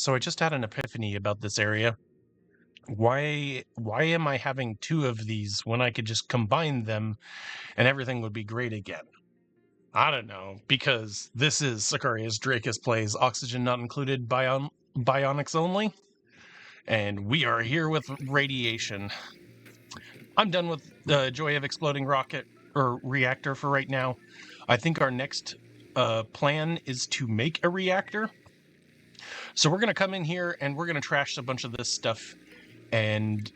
So I just had an epiphany about this area. Why am I having two of these when I could just combine them and everything would be great again? I don't know, because this is Sicarius Dracus Plays Oxygen Not Included Bionics Only, and we are here with radiation. I'm done with the Joy of Exploding Rocket or Reactor for right now. I think our next plan is to make a reactor. So we're going to come in here and we're going to trash a bunch of this stuff and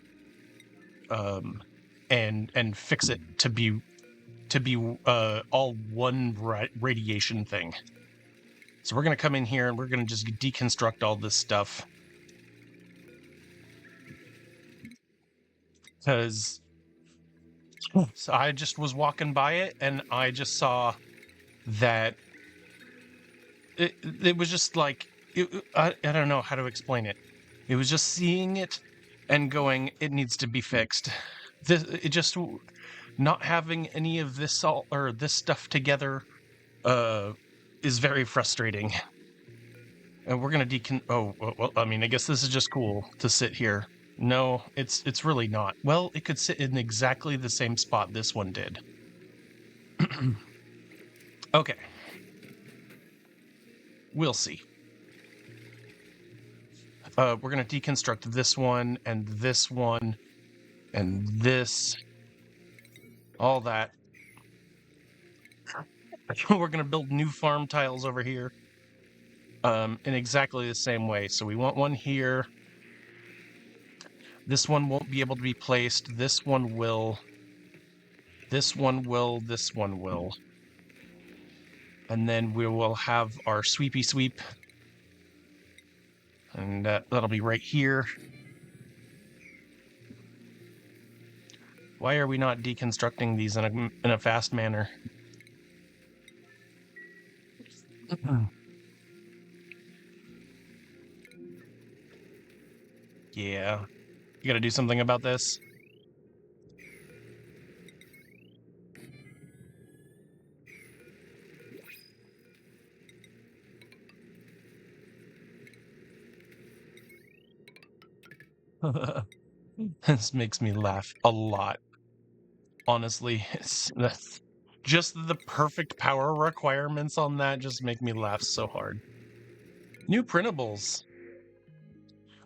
fix it to be all one radiation thing. So we're going to come in here and we're going to just deconstruct all this stuff. Because so I just was walking by it and I just saw that it was just like, I don't know how to explain it. It was just seeing it and going, it needs to be fixed. It just, not having any of this this stuff together is very frustrating. And we're gonna well, I mean, I guess this is just cool to sit here. No, it's really not. Well, it could sit in exactly the same spot this one did. Okay. We'll see. We're gonna deconstruct this one and this one and this, all that. We're gonna build new farm tiles over here in exactly the same way. So we want one here. This one won't be able to be placed. This one will. This one will. This one will. And then we will have our sweepy sweep. And that'll be right here. Why are we not deconstructing these in a fast manner? Yeah. You gotta do something about this. This makes me laugh a lot. Honestly, that's just the perfect power requirements on that just make me laugh so hard. New printables.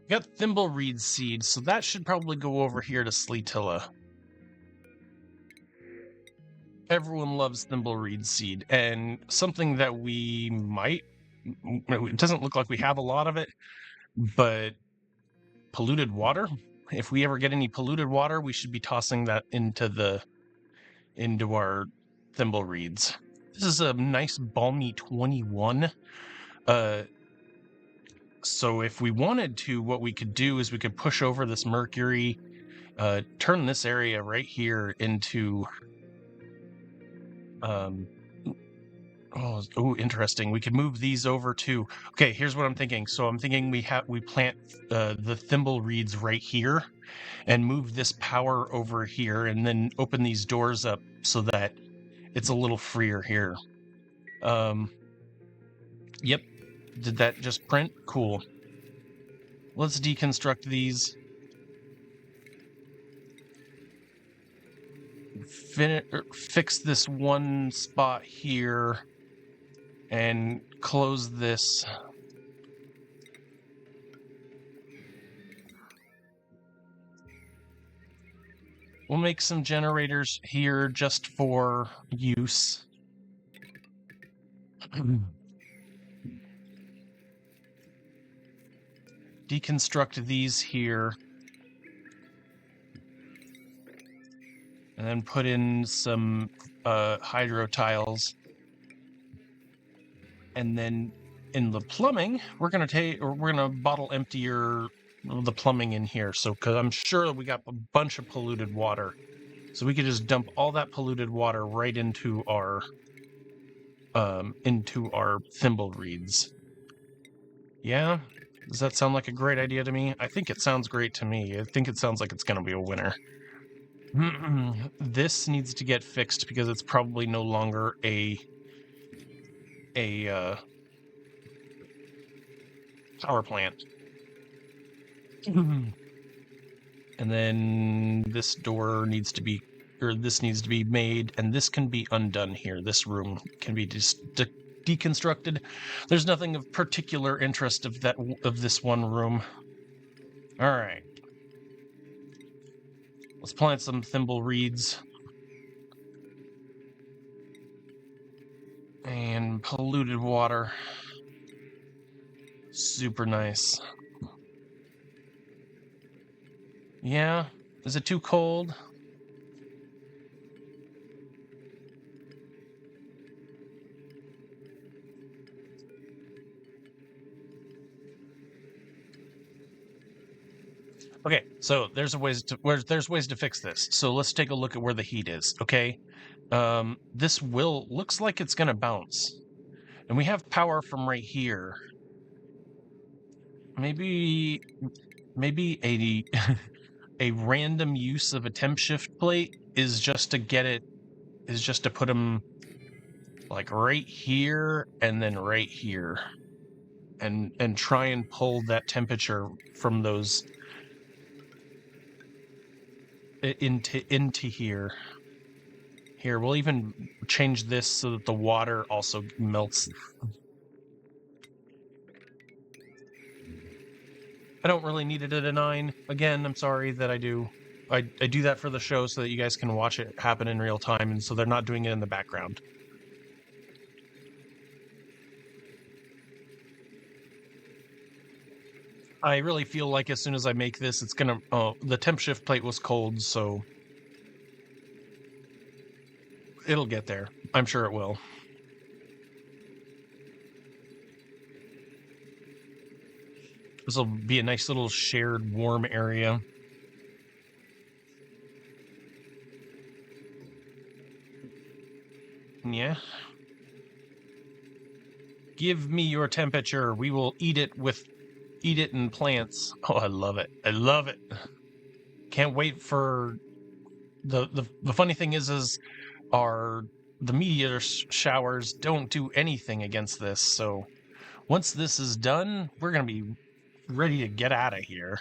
We got thimbleweed seed, so that should probably go over here to Sleetila. Everyone loves thimbleweed seed, and something that we might... It doesn't look like we have a lot of it, but polluted water? If we ever get any polluted water, we should be tossing that into our thimbleweeds. This is a nice balmy 21. So if we wanted to, what we could do is we could push over this mercury, turn this area right here into... interesting. We could move these over to... Okay, here's what I'm thinking. So I'm thinking we plant the thimbleweeds right here and move this power over here and then open these doors up so that it's a little freer here. Yep. Did that just print? Cool. Let's deconstruct these. Fix this one spot here and close this. We'll make some generators here just for use. Deconstruct these here. And then put in some hydro tiles. And then in the plumbing, we're gonna bottle empty the plumbing in here. So, because I'm sure we got a bunch of polluted water, so we could just dump all that polluted water right into our thimbleweeds. Yeah, does that sound like a great idea to me? I think it sounds great to me. I think it sounds like it's gonna be a winner. This needs to get fixed because it's probably no longer a power plant. And then this door needs to be, or this needs to be made, and this can be undone here. This room can be just deconstructed. There's nothing of particular interest of this one room. All right. Let's plant some thimble reeds. And polluted water. Super nice. Yeah? Is it too cold? Okay, so there's ways to fix this. So let's take a look at where the heat is, okay? This looks like it's gonna bounce. And we have power from right here. Maybe a a random use of a temp shift plate is just to put them like right here and then right here. And try and pull that temperature from those into here. Here, we'll even change this so that the water also melts. I don't really need it at a 9. Again, I'm sorry that I do. I do that for the show so that you guys can watch it happen in real time, and so they're not doing it in the background. I really feel like as soon as I make this, it's gonna... Oh, the temp shift plate was cold, so... It'll get there. I'm sure it will. This will be a nice little shared warm area. Yeah. Give me your temperature. We will eat it in plants. Oh, I love it. I love it. Can't wait for the funny thing is the meteor showers don't do anything against this. So once this is done, we're going to be ready to get out of here.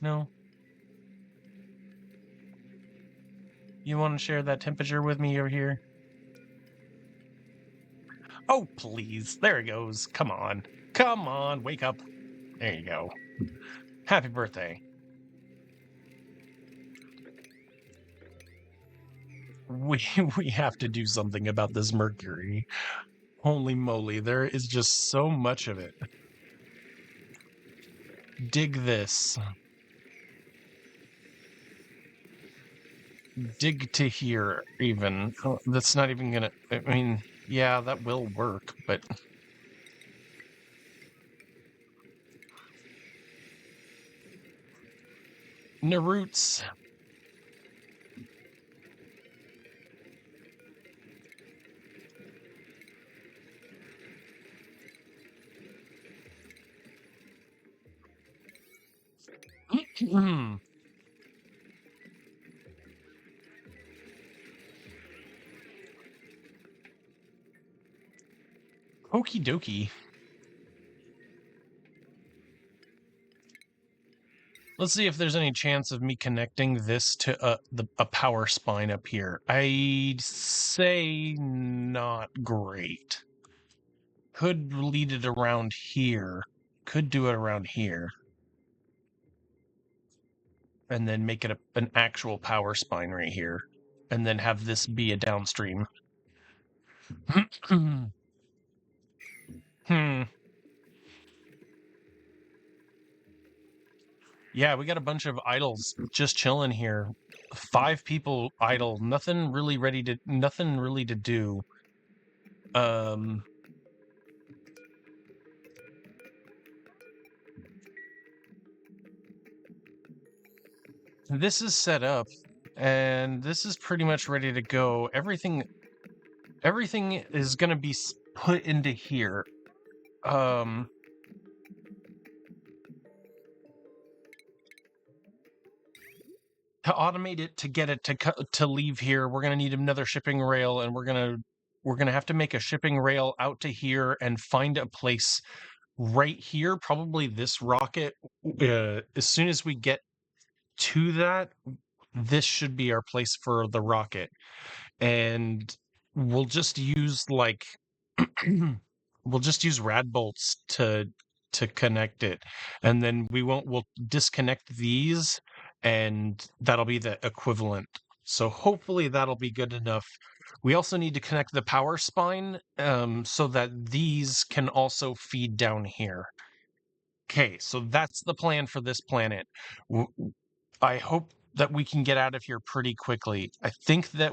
No. You want to share that temperature with me over here? Oh, please. There it goes. Come on. Come on. Wake up. There you go. Happy birthday. We have to do something about this mercury. Holy moly, there is just so much of it. Dig this. Dig to here, even. Oh, that's not even gonna... I mean, yeah, that will work, but... No roots. Okie dokie. Let's see if there's any chance of me connecting this to a power spine up here. I'd say not great. Could lead it around here. Could do it around here. And then make it an actual power spine right here. And then have this be a downstream. Yeah, we got a bunch of idols just chilling here. 5 people idle, nothing really to do. This is set up, and this is pretty much ready to go. Everything is going to be put into here. To automate it, to get it to leave here, we're going to need another shipping rail, and we're going to we're going to have to make a shipping rail out to here and find a place right here, probably this rocket. As soon as we get to that, this should be our place for the rocket. And we'll just use like we'll just use radbolts to connect it, and then we'll disconnect these, and that'll be the equivalent. So hopefully that'll be good enough. We also need to connect the power spine, so that these can also feed down here. Okay, so that's the plan for this planet. I hope that we can get out of here pretty quickly. I think that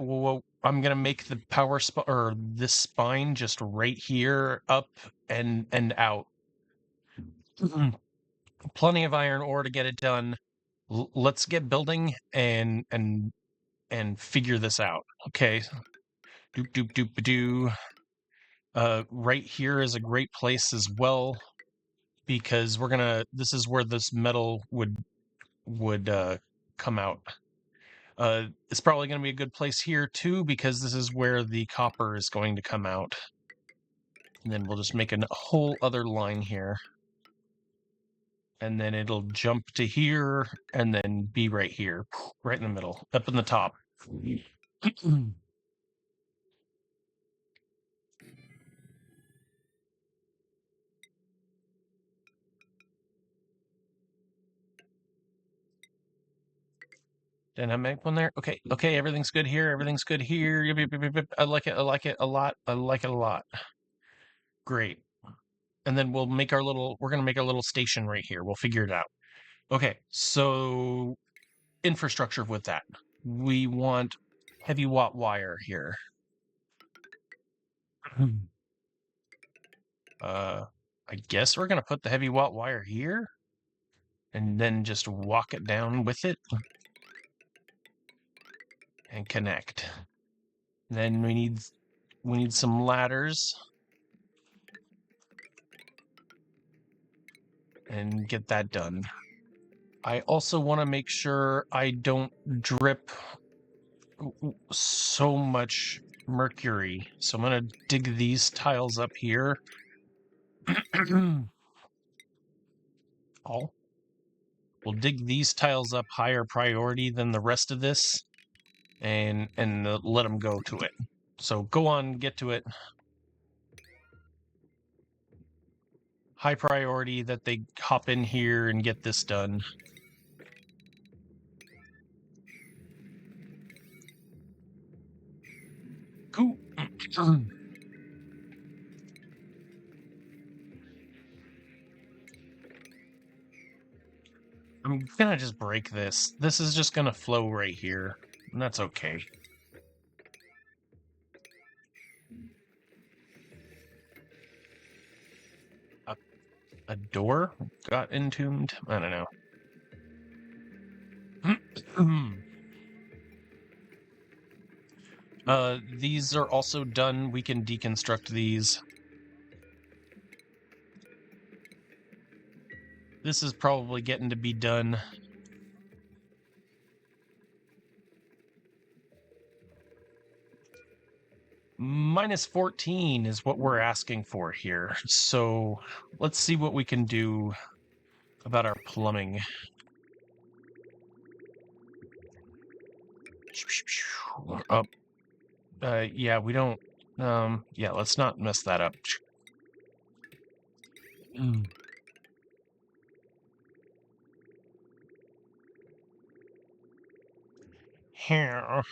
I'm gonna make the power or this spine just right here, up and out. Plenty of iron ore to get it done. Let's get building and figure this out. Okay. Doop doop doop doo. Right here is a great place as well, because this is where this metal would come out. It's probably going to be a good place here too, because this is where the copper is going to come out. And then we'll just make a whole other line here. And then it'll jump to here and then be right here, right in the middle, up in the top. Did I make one there? Okay, everything's good here. Everything's good here. Yep, yep, yep, yep. I like it. I like it a lot. I like it a lot. Great. And then we're gonna make our little station right here. We'll figure it out. Okay, so infrastructure with that. We want heavy watt wire here. I guess we're gonna put the heavy watt wire here and then just walk it down with it and connect. Then we need some ladders and get that done. I also want to make sure I don't drip so much mercury. So I'm going to dig these tiles up here. We'll dig these tiles up higher priority than the rest of this, and let them go to it. So go on, get to it. High priority that they hop in here and get this done. Cool. I'm gonna just break this. This is just gonna flow right here, and that's okay. A door got entombed? I don't know. These are also done. We can deconstruct these. This is probably getting to be done. -14 is what we're asking for here. So let's see what we can do about our plumbing. Oh, yeah, we don't. Yeah, let's not mess that up. Here.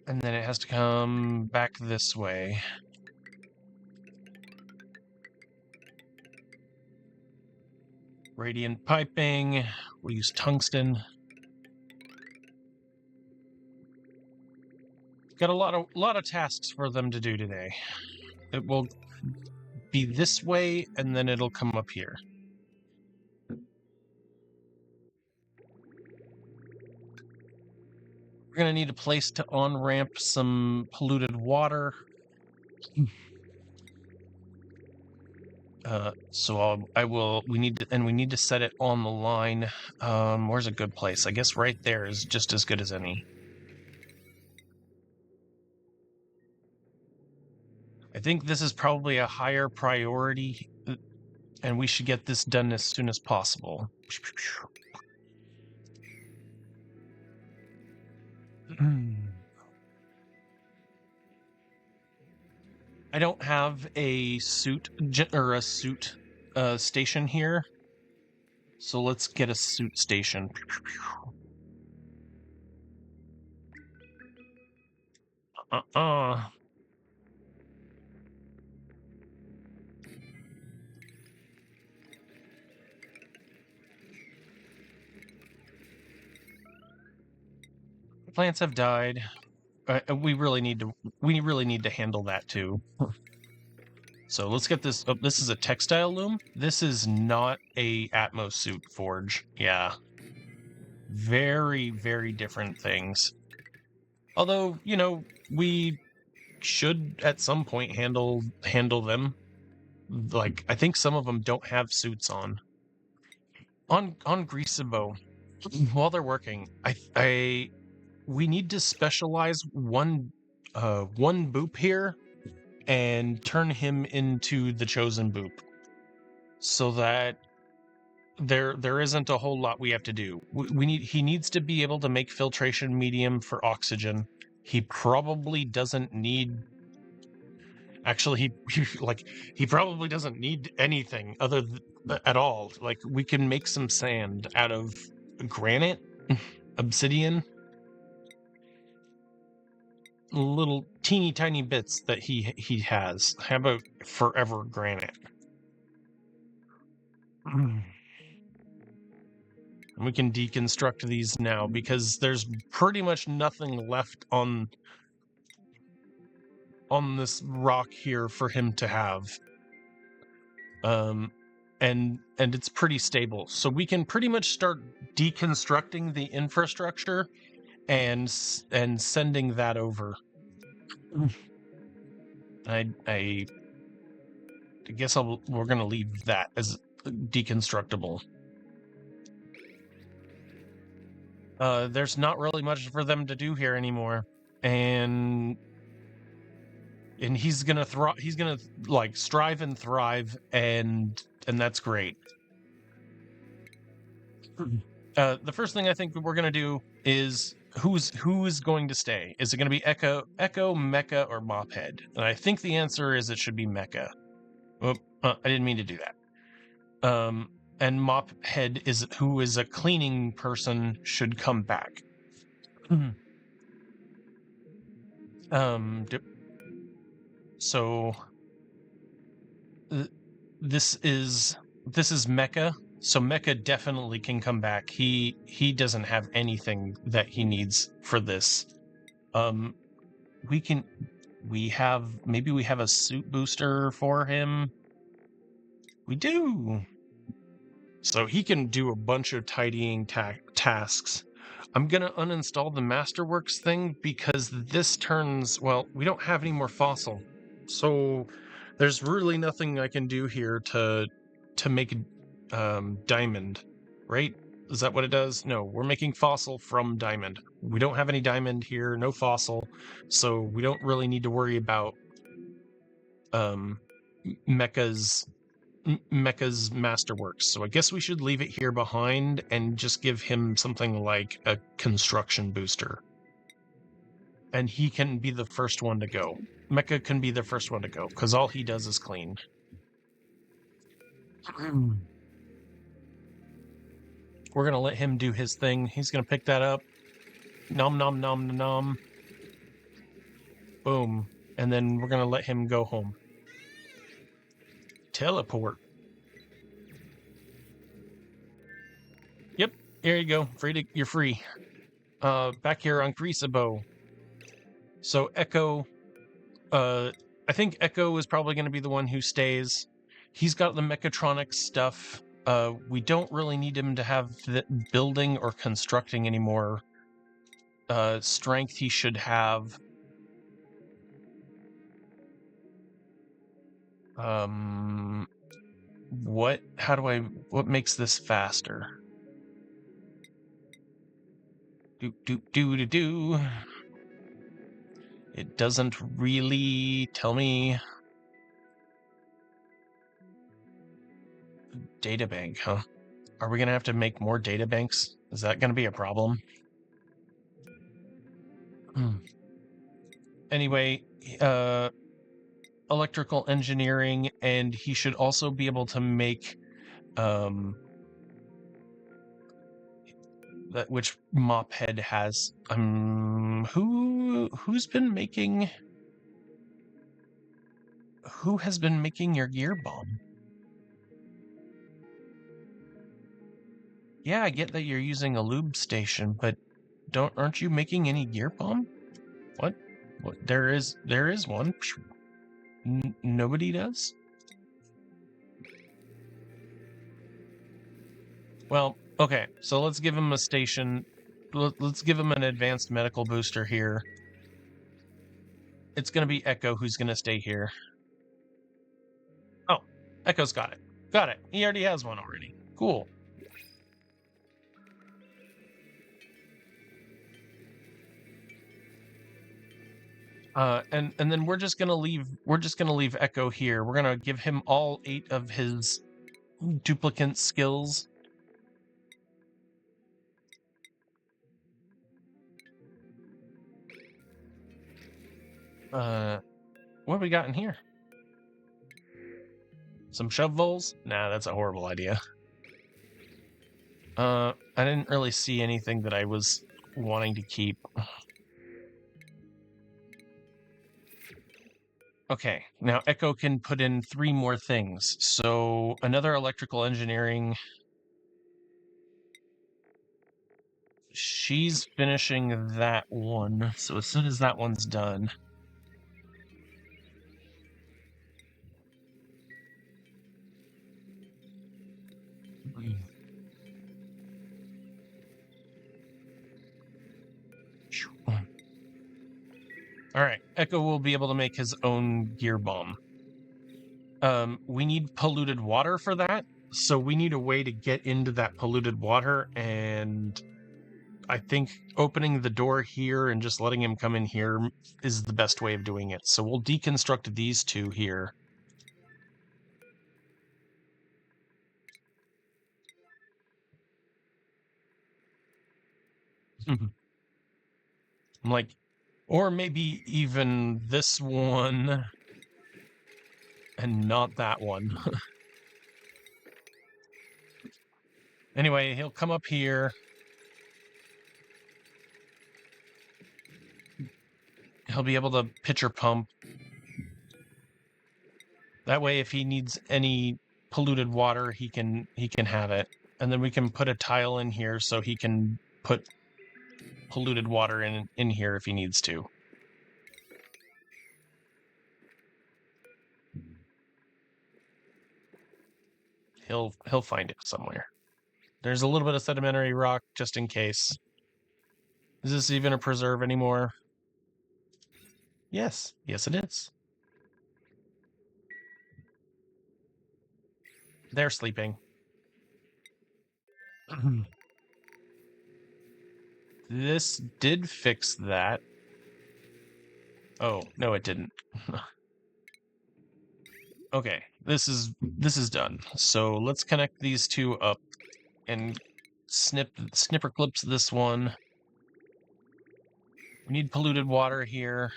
And then it has to come back this way. Radiant piping. We'll use tungsten. Got a lot of tasks for them to do today. It will be this way, and then it'll come up here. We're going to need a place to on-ramp some polluted water. So we need to set it on the line. Where's a good place? I guess right there is just as good as any. I think this is probably a higher priority, and we should get this done as soon as possible. I don't have a suit station here, so let's get a suit station. Plants have died. We really need to handle that too. So let's get this. Oh, this is a textile loom. This is not a Atmos suit forge. Yeah, very, very different things. Although, we should at some point handle them. Like, I think some of them don't have suits on. On Greasebo, while they're working, we need to specialize one boop here and turn him into the chosen boop, so that there isn't a whole lot we have to do. He needs to be able to make filtration medium for oxygen. He probably doesn't need. Actually, he probably doesn't need anything at all. Like, we can make some sand out of granite, obsidian, little teeny tiny bits that he has. How about forever granite? We can deconstruct these now because there's pretty much nothing left on this rock here for him to have. And it's pretty stable. So we can pretty much start deconstructing the infrastructure and sending that over. I guess we're going to leave that as deconstructible. There's not really much for them to do here anymore, and he's gonna strive and thrive, and that's great. The first thing I think we're gonna do is who is going to stay. Is it going to be Echo, Mecha, or Mophead? And I think the answer is it should be Mecha. Oh, I didn't mean to do that. And Mophead who is a cleaning person, should come back. So this is Mecha. So Mecha definitely can come back. He doesn't have anything that he needs for this. Maybe we have a suit booster for him. We do. So he can do a bunch of tidying tasks. I'm going to uninstall the Masterworks thing because this turns, well, we don't have any more fossil. So there's really nothing I can do here to make diamond, right? Is that what it does? No, we're making fossil from diamond. We don't have any diamond here, no fossil, so we don't really need to worry about Mecha's Masterworks. So I guess we should leave it here behind and just give him something like a construction booster. And he can be the first one to go. Mecha can be the first one to go, because all he does is clean. We're going to let him do his thing. He's going to pick that up. Nom, nom, nom, nom. Boom. And then we're going to let him go home. Teleport. Yep, here you go. You're free. Back here on Greasebo. So Echo, I think Echo is probably going to be the one who stays. He's got the mechatronics stuff. We don't really need him to have the building or constructing anymore. Strength he should have. what makes this faster? Do. It doesn't really tell me. Data bank, huh? Are we gonna have to make more data banks? Is that gonna be a problem? Anyway, electrical engineering, and he should also be able to make that which Mophead has. Who's been making? Who has been making your gear bomb? Yeah, I get that you're using a lube station, but aren't you making any gear bomb? What? There is one. Nobody does? Well, okay, so let's give him a station. Let's give him an advanced medical booster here. It's going to be Echo who's going to stay here. Oh, Echo's got it. Got it. He already has one already. Cool. And then we're just gonna leave Echo here. We're gonna give him all 8 of his duplicate skills. What have we got in here? Some shovels? Nah, that's a horrible idea. I didn't really see anything that I was wanting to keep. Okay, now Echo can put in 3 more things. So another electrical engineering. She's finishing that one. So as soon as that one's done. All right, Echo will be able to make his own gear bomb. We need polluted water for that, so we need a way to get into that polluted water, and I think opening the door here and just letting him come in here is the best way of doing it. So we'll deconstruct these 2 here. I'm like, or maybe even this one and not that one. Anyway, he'll come up here. He'll be able to pitcher pump. That way, if he needs any polluted water, he can have it. And then we can put a tile in here so he can put polluted water in here if he needs to. He'll find it somewhere. There's a little bit of sedimentary rock just in case. Is this even a preserve anymore? Yes. Yes, it is. They're sleeping. This did fix that. Oh, no, it didn't. Okay, this is done. So let's connect these 2 up and snipper clips this one. We need polluted water here.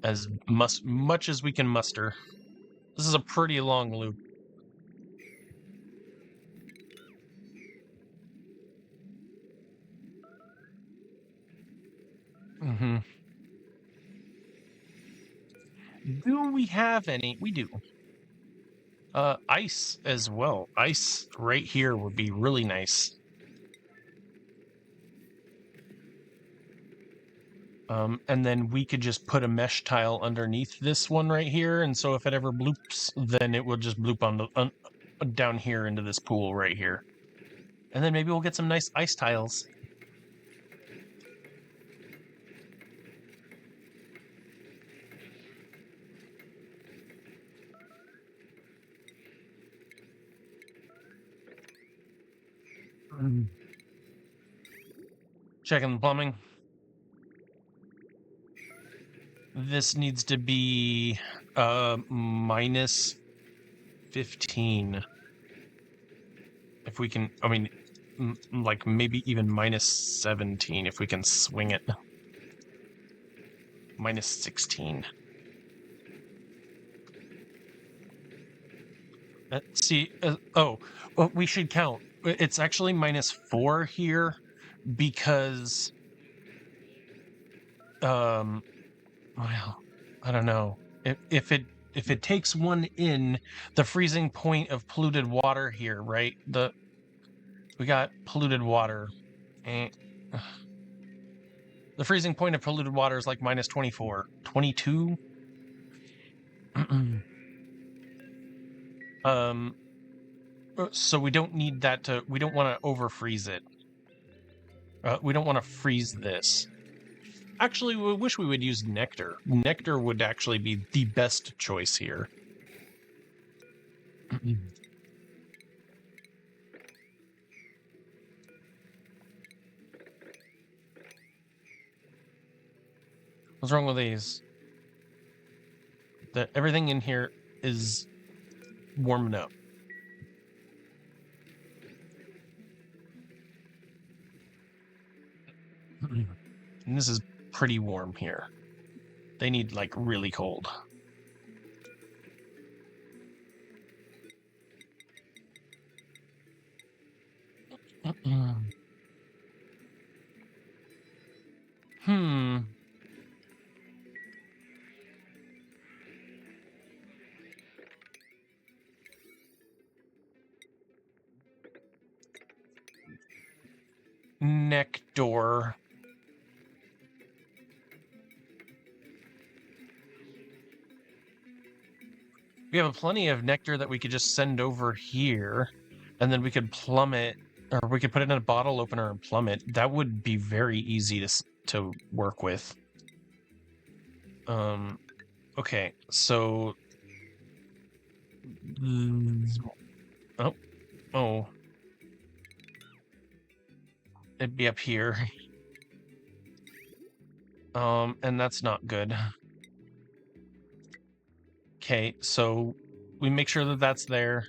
As much as we can muster. This is a pretty long loop. Mm-hmm. Do we have any? We do. Ice as well. Ice right here would be really nice. And then we could just put a mesh tile underneath this one right here, and so if it ever bloops, then it will just bloop on down here into this pool right here. And then maybe we'll get some nice ice tiles. Checking the plumbing. This needs to be minus 15. If we can, I mean, like maybe even minus 17 if we can swing it. Minus 16. See, we should count. It's actually minus 4 here because, well, I don't know. If it takes one in, the freezing point of polluted water here, right? We got polluted water. The freezing point of polluted water is like minus 24. 22? So we don't need that we don't want to overfreeze it. We don't want to freeze this. Actually, we wish we would use nectar. Nectar would actually be the best choice here. What's wrong with these? Everything in here is warming up. And this is pretty warm here. They need, like, really cold. Nectar. We have plenty of nectar that we could just send over here, and then we could plumb it, or we could put it in a bottle opener and plumb it. That would be very easy to work with. Okay, so... Oh. It'd be up here. And that's not good. Okay, so we make sure that that's there.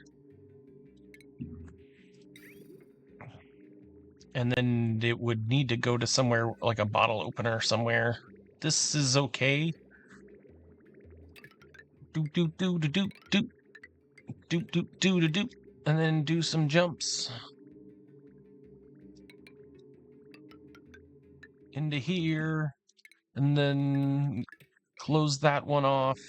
And then it would need to go to somewhere, like a bottle opener somewhere. This is okay. Do. And then do some jumps. Into here. And then close that one off.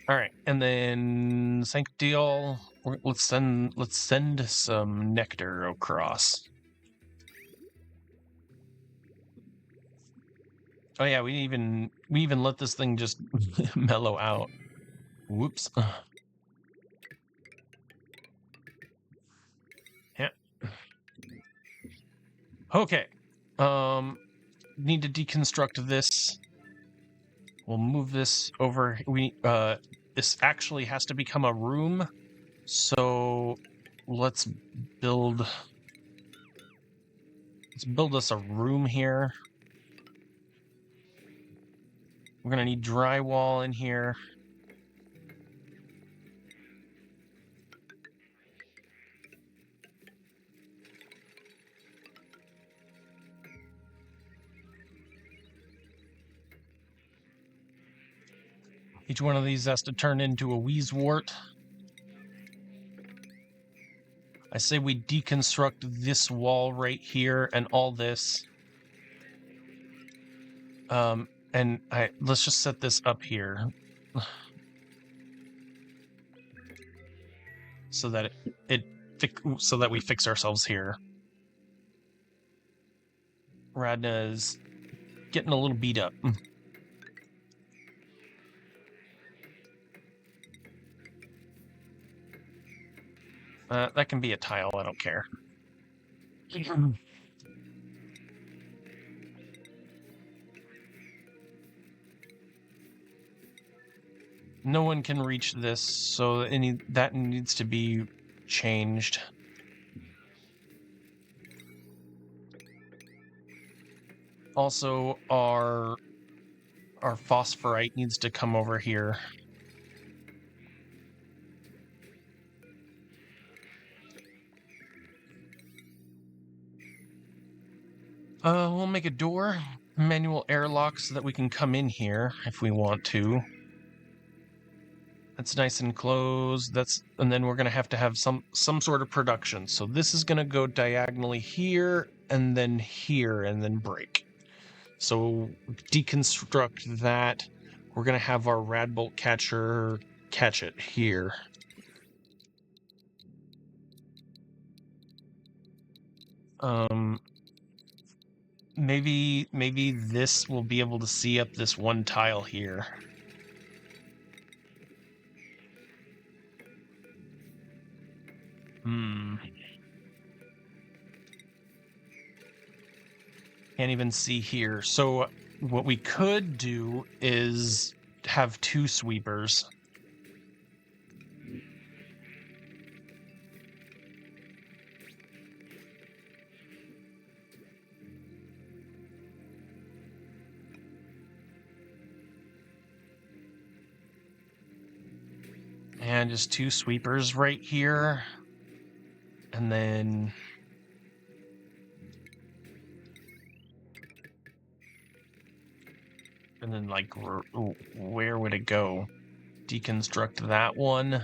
All right, and then Sanctiol. Let's send some nectar across. Oh yeah, we even let this thing just mellow out. Whoops. Yeah. Okay. Need to deconstruct this. We'll move this over. This actually has to become a room. So let's build us a room here. We're gonna need drywall in here. Each one of these has to turn into a wheezewort. I say we deconstruct this wall right here and all this. And let's just set this up here. So that so that we fix ourselves here. Radna is getting a little beat up. That can be a tile, I don't care. No one can reach this, so that needs to be changed. Also, our phosphorite needs to come over here. We'll make a door, manual airlock, so that we can come in here if we want to. That's nice and closed. And then we're gonna have to have some sort of production. So this is gonna go diagonally here, and then break. So deconstruct that. We're gonna have our radbolt catcher catch it here. Maybe this will be able to see up this one tile here. Can't even see here. So what we could do is have 2 sweepers. And just 2 sweepers right here. And then like, where would it go? Deconstruct that one.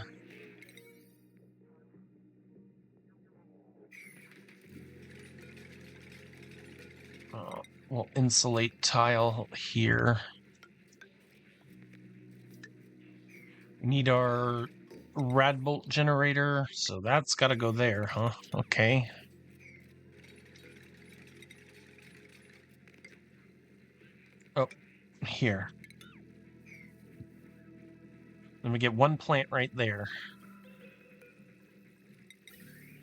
We'll insulate tile here. We need our radbolt generator, so that's got to go there, huh? Okay. Oh, here. Then we get 1 plant right there.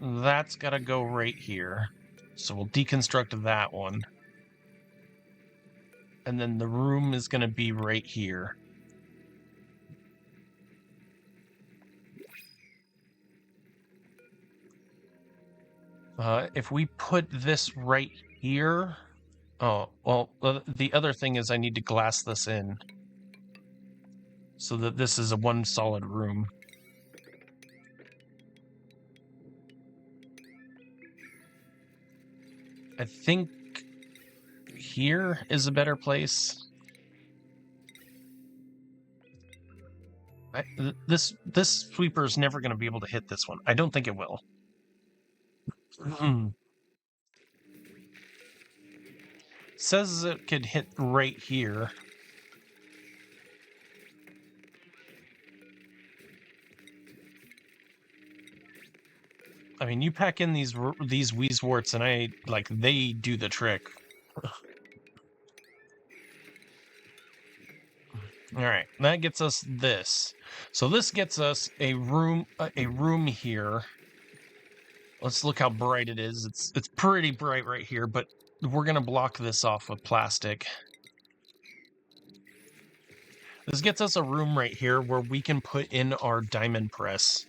That's got to go right here. So we'll deconstruct that one. And then the room is going to be right here. If we put this right here... Oh, well, the other thing is I need to glass this in. So that this is a 1 solid room. I think here is a better place. This sweeper is never going to be able to hit this one. I don't think it will. Says it could hit right here. I mean, you pack in these Weezeworts and they do the trick. All right, that gets us this. So this gets us a room here. Let's look how bright it is. It's pretty bright right here, but we're gonna block this off with plastic. This gets us a room right here where we can put in our diamond press.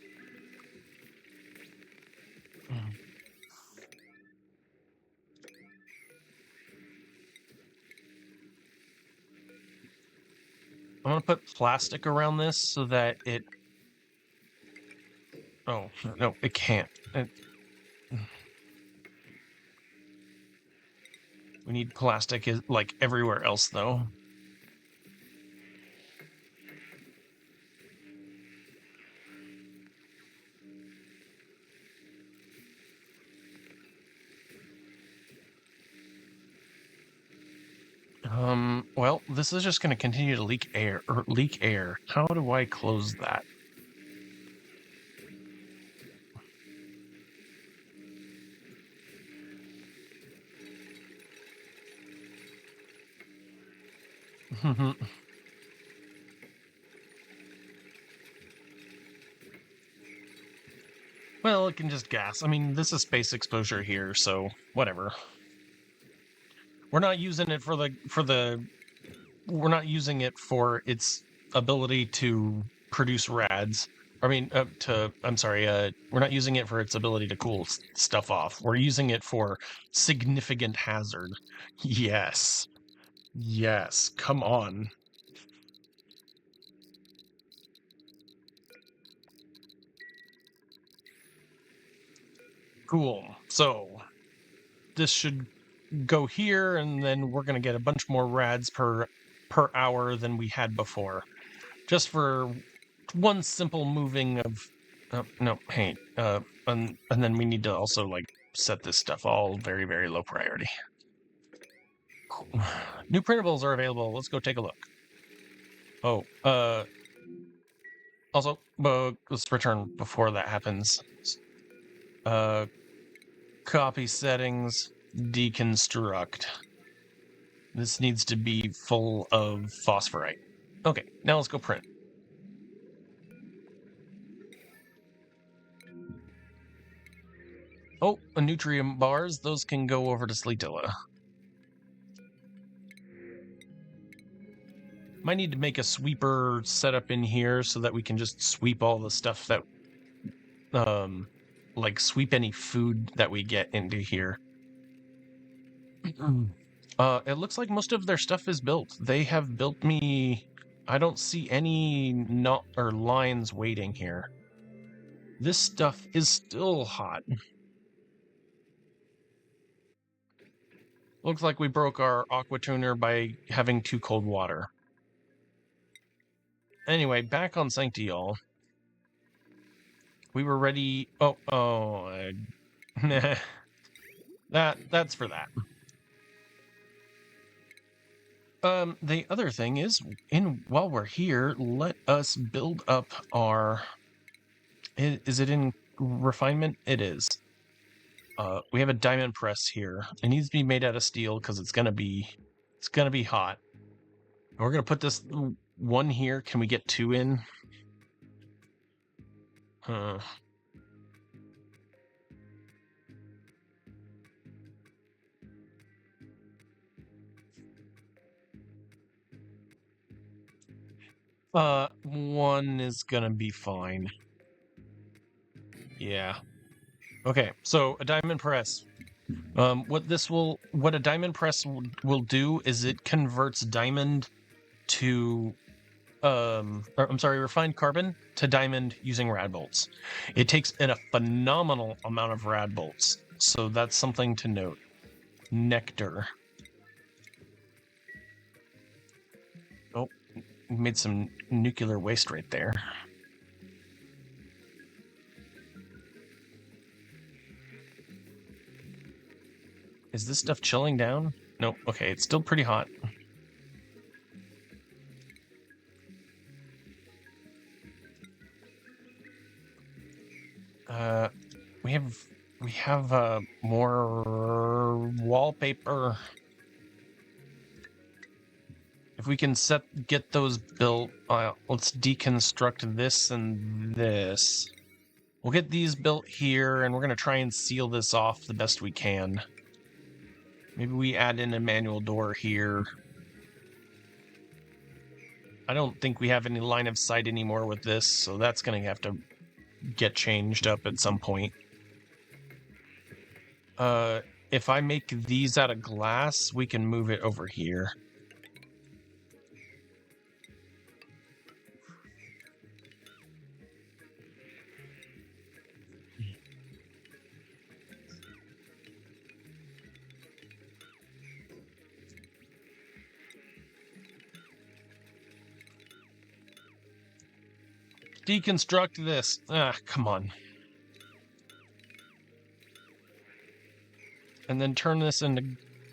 I'm gonna put plastic around this so that it... Oh, no, it can't. We need plastic like everywhere else, though. Well, this is just going to continue to leak air. How do I close that? Well, it can just gas. I mean, this is space exposure here, so whatever. We're not using it for its ability to produce rads. I'm sorry, we're not using it for its ability to cool stuff off. We're using it for significant hazard. Yes. Yes, come on. Cool. So, this should go here, and then we're going to get a bunch more rads per hour than we had before. Just for one simple moving of no, hey, and then we need to also like set this stuff all very, very low priority. New printables are available. Let's go take a look. Oh, also, let's return before that happens. Copy settings, deconstruct. This needs to be full of phosphorite. Okay, now let's go print. Oh, nutrient bars. Those can go over to Sleetila. Might need to make a sweeper setup in here so that we can just sweep all the stuff that, like sweep any food that we get into here. It looks like most of their stuff is built. They have built me. I don't see any lines waiting here. This stuff is still hot. Looks like we broke our aqua tuner by having too cold water. Anyway, back on Sanctiol. We were ready. Nah. That's for that. The other thing is, while we're here, let us build up our. Is it in refinement? It is. We have a diamond press here. It needs to be made out of steel because it's gonna be hot. We're gonna put this one here. Can we get two in? One is gonna be fine. Yeah. Okay, so a diamond press. What a diamond press will do is it converts diamond to, refined carbon to diamond using radbolts. It takes in a phenomenal amount of radbolts, so that's something to note. Nectar. Oh, made some nuclear waste right there. Is this stuff chilling down? Nope. Okay, it's still pretty hot. We have more wallpaper. If we can get those built, let's deconstruct this and this. We'll get these built here, and we're going to try and seal this off the best we can. Maybe we add in a manual door here. I don't think we have any line of sight anymore with this, so that's going to have to get changed up at some point. If I make these out of glass, we can move it over here. Deconstruct this. Come on. And then turn this into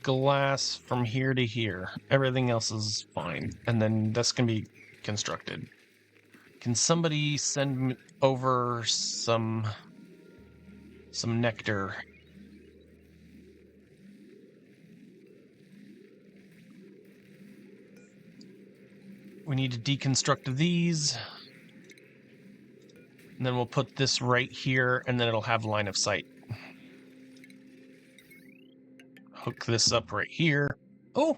glass from here to here. Everything else is fine. And then this can be constructed. Can somebody send over some nectar? We need to deconstruct these. And then we'll put this right here, and then it'll have line of sight. Hook this up right here. Oh,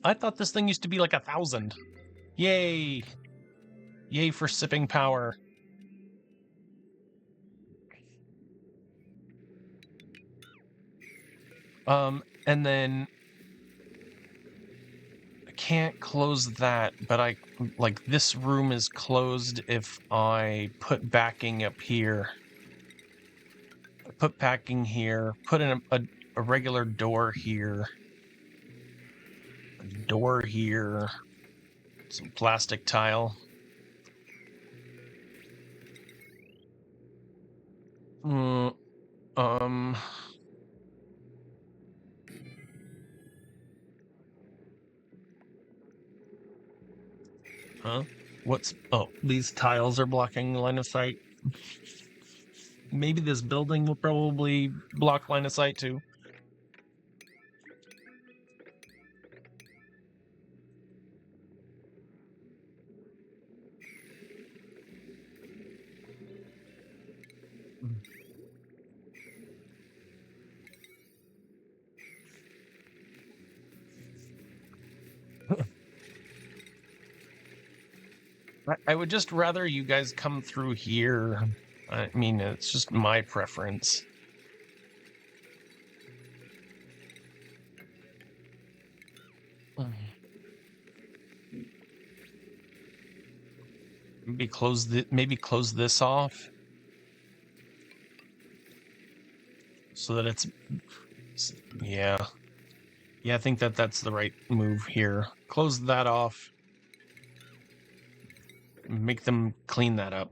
I thought this thing used to be like 1,000. Yay. Yay for sipping power. And then I can't close that, but like this room is closed if I put backing up here. Put backing here, put in a regular door here. A door here. Some plastic tile. Huh? Oh, these tiles are blocking line of sight. Maybe this building will probably block line of sight too. I would just rather you guys come through here. I mean, it's just my preference. Maybe close this off so that it's yeah. I think that's the right move here. Close that off. Make them clean that up.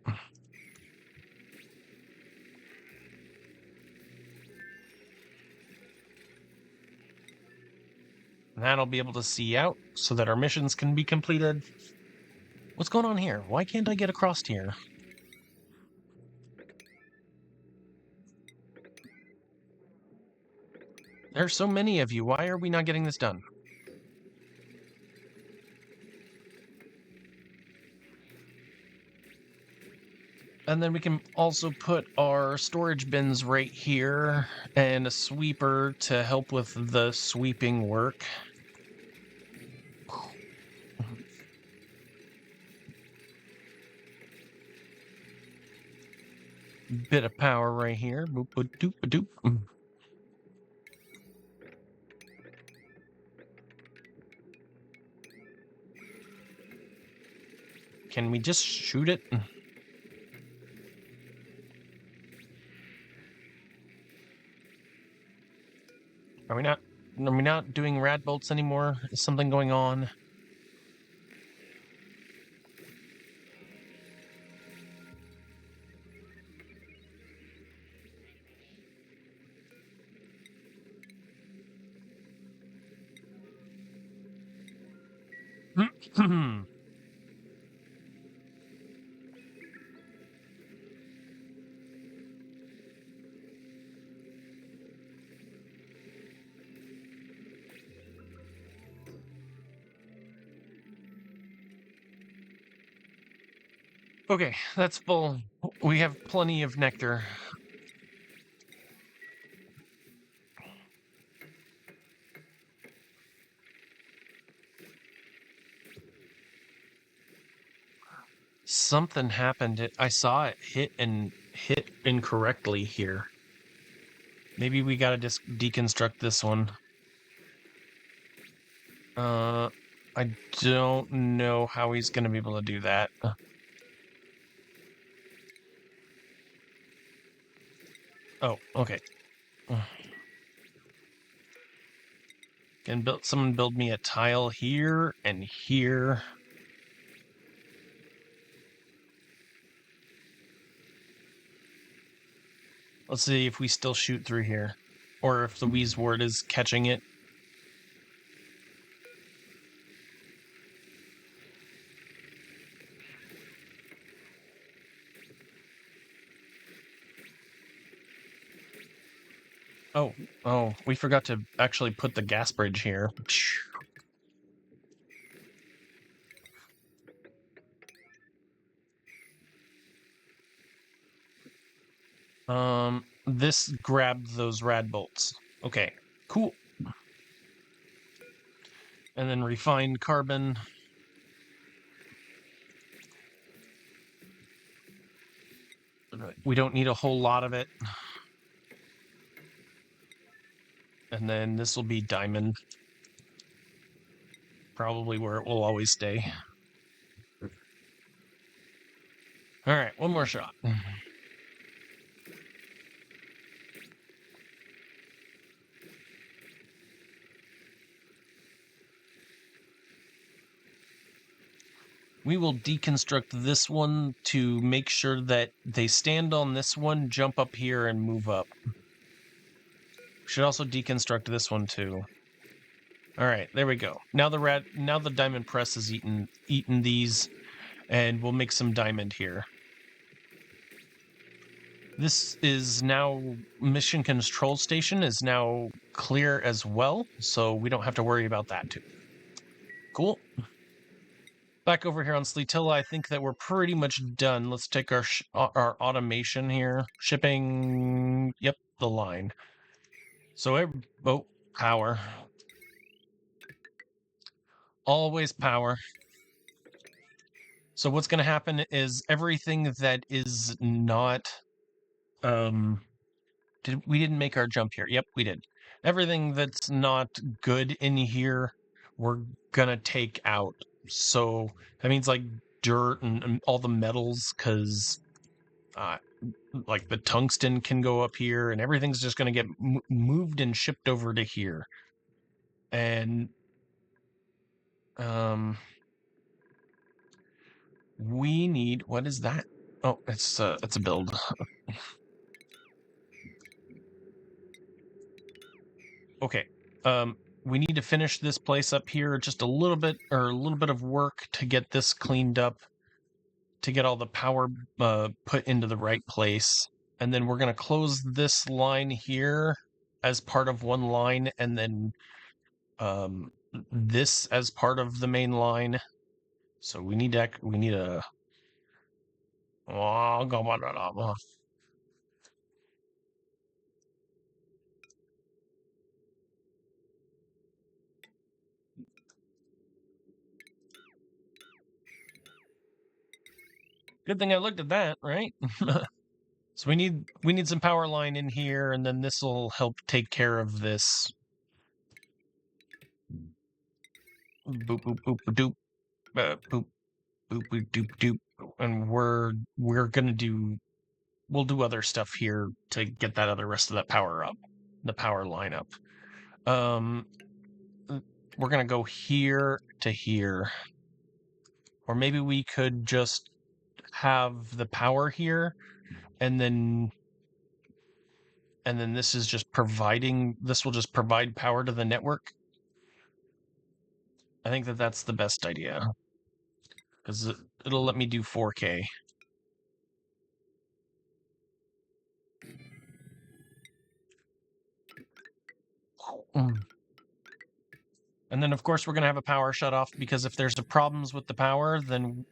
And that'll be able to see out so that our missions can be completed. What's going on here? Why can't I get across here? There's so many of you. Why are we not getting this done? And then we can also put our storage bins right here and a sweeper to help with the sweeping work. Bit of power right here. Boop, boop, doop, doop. Can we just shoot it? Are we not doing radbolts anymore? Is something going on? Okay, that's full. We have plenty of nectar. Something happened. I saw it hit incorrectly here. Maybe we gotta just deconstruct this one. I don't know how he's gonna be able to do that. Oh, okay. Can someone build me a tile here and here? Let's see if we still shoot through here, or if the Wheezewort is catching it. Oh, we forgot to actually put the gas bridge here. This grabbed those radbolts. Okay, cool. And then refined carbon. We don't need a whole lot of it. And then this will be diamond. Probably where it will always stay. All right, one more shot. We will deconstruct this one to make sure that they stand on this one, jump up here, and move up. Should also deconstruct this one too. All right, there we go. Now the diamond press has eaten these, and we'll make some diamond here. This is now mission control station is now clear as well, so we don't have to worry about that too. Cool. Back over here on Sleetila, I think that we're pretty much done. Let's take our automation here. Shipping, yep, the line. So, power. Always power. So what's going to happen is everything that is not, we didn't make our jump here. Yep, we did. Everything that's not good in here, we're going to take out. So that means like dirt and all the metals, because like the tungsten can go up here, and everything's just going to get moved and shipped over to here. And we need, what is that? Oh, it's a build. Okay. We need to finish this place up here, just a little bit of work to get this cleaned up, to get all the power put into the right place. And then we're going to close this line here as part of one line, and then this as part of the main line. So we need a good thing I looked at that, right? So we need some power line in here, and then this will help take care of this. Boop boop boop doop, boop boop boop doop doop, and we'll do other stuff here to get that rest of that power up, the power line up. We're gonna go here to here, or maybe we could just have the power here, and then this is just this will just provide power to the network. I think that's the best idea, because it'll let me do 4K. And then, of course, we're going to have a power shut off, because if there's problems with the power, then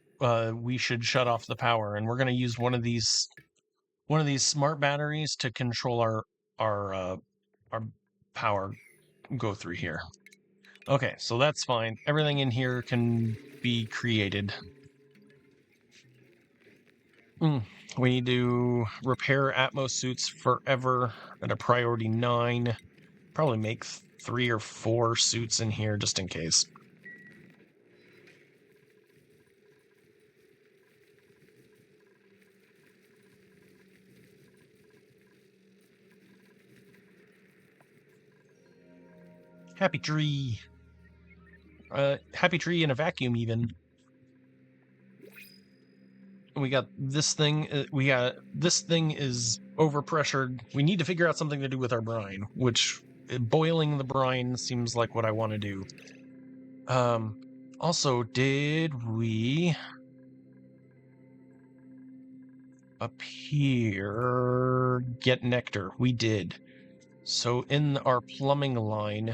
we should shut off the power. And we're going to use one of these smart batteries to control our power go through here. Okay, so that's fine. Everything in here can be created. We need to repair Atmos suits forever at a priority 9. Probably make 3 or 4 suits in here just in case. Happy tree. Happy tree in a vacuum, even. We got this thing. This thing is overpressured. We need to figure out something to do with our brine, which boiling the brine seems like what I want to do. Also, did we up here get nectar? We did. So in our plumbing line,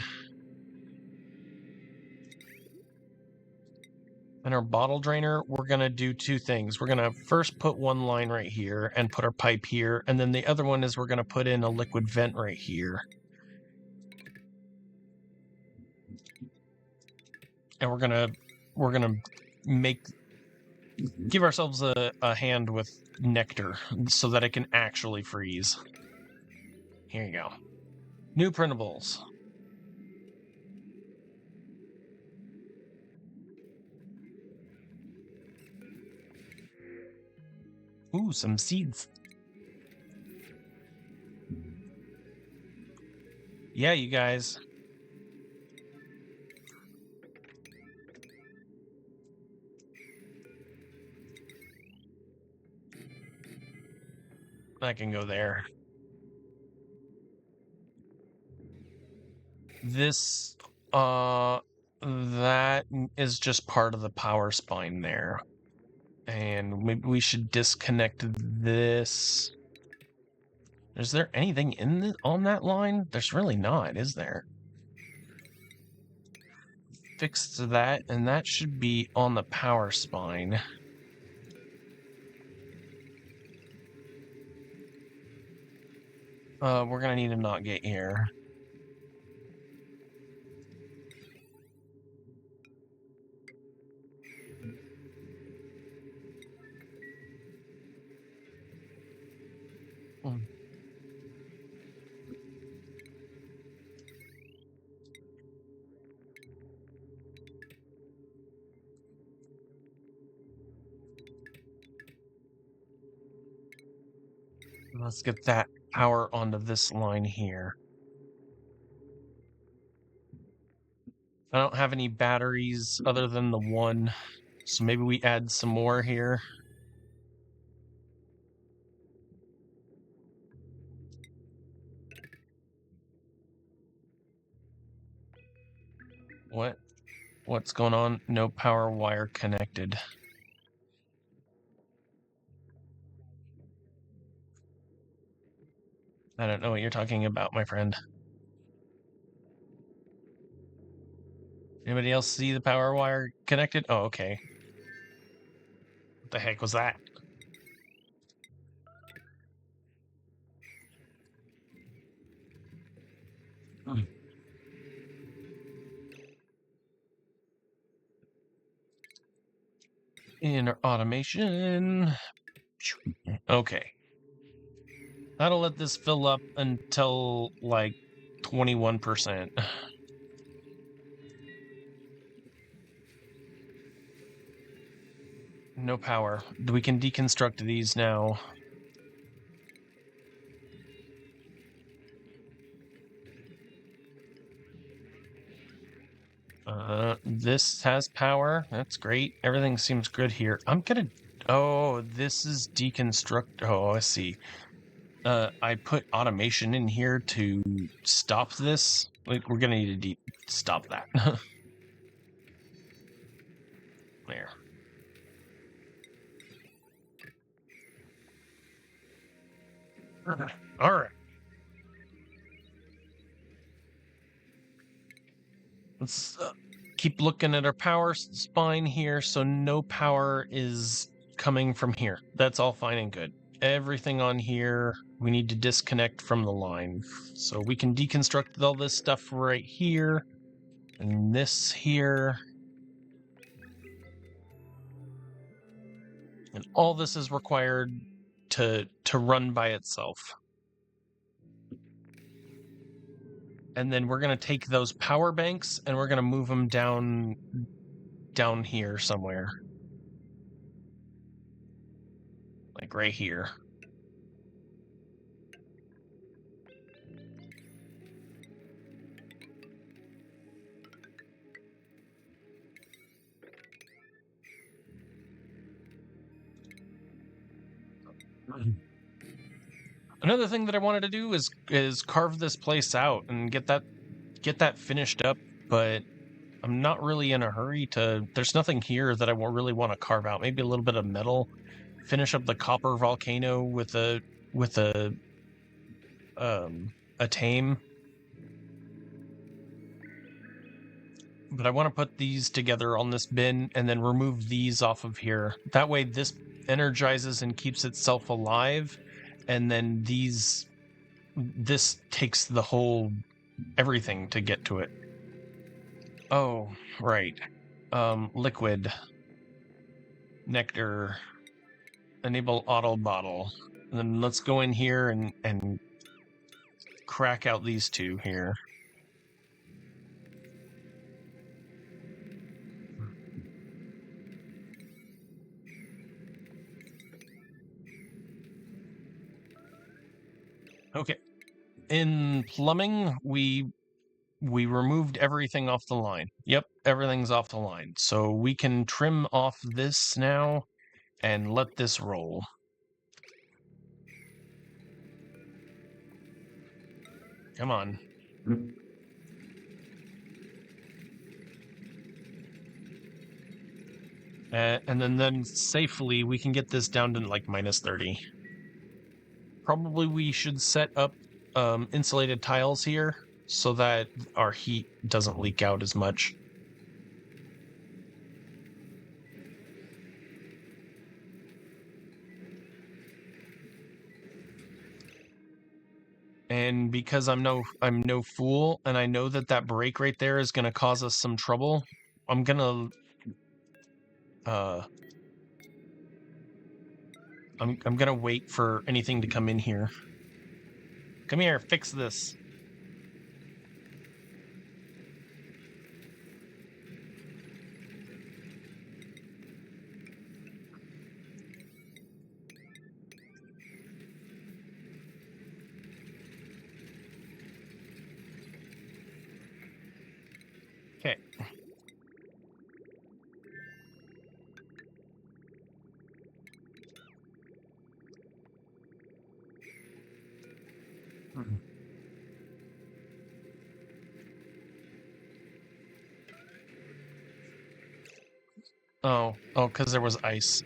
and our bottle drainer, we're going to do 2 things. We're going to first put one line right here and put our pipe here, and then the other one is we're going to put in a liquid vent right here. And we're going to make give ourselves a hand with nectar so that it can actually freeze. Here you go. New printables. Ooh, some seeds. Yeah, you guys. I can go there. This, that is just part of the power spine there. And maybe we should disconnect this. Is there anything on that line? There's really not, is there? Fix that, and that should be on the power spine. We're gonna need a NOT gate here. Let's get that power onto this line here. I don't have any batteries other than the one, so maybe we add some more here. What's going on? No power wire connected. I don't know what you're talking about, my friend. Anybody else see the power wire connected? Oh, okay. What the heck was that? Inner automation. Okay. That'll let this fill up until like 21%. No power. We can deconstruct these now. This has power. That's great. Everything seems good here. Oh, this is deconstruct. Oh, I see. I put automation in here to stop this. Like, we're gonna need to stop that. There. All right. Let's keep looking at our power spine here. So no power is coming from here. That's all fine and good. Everything on here we need to disconnect from the line. So we can deconstruct all this stuff right here and this here. And all this is required to run by itself. And then we're going to take those power banks and we're going to move them down here somewhere. Like right here. Another thing that I wanted to do is carve this place out and get that finished up, but I'm not really in a hurry to. There's nothing here that I really want to carve out. Maybe a little bit of metal. Finish up the copper volcano with a tame. But I want to put these together on this bin and then remove these off of here. That way this energizes and keeps itself alive, and then this takes the whole everything to get to it. Oh, right. Liquid. nectar. Enable auto bottle. And then let's go in here and crack out these two here. Okay. In plumbing, we removed everything off the line. Yep, everything's off the line. So we can trim off this now and let this roll. Come on. And then safely we can get this down to like -30. Probably we should set up insulated tiles here so that our heat doesn't leak out as much. And because I'm no fool, and I know that break right there is going to cause us some trouble, I'm gonna I'm gonna wait for anything to come in here. Come here, fix this. Okay. Oh, because there was ice.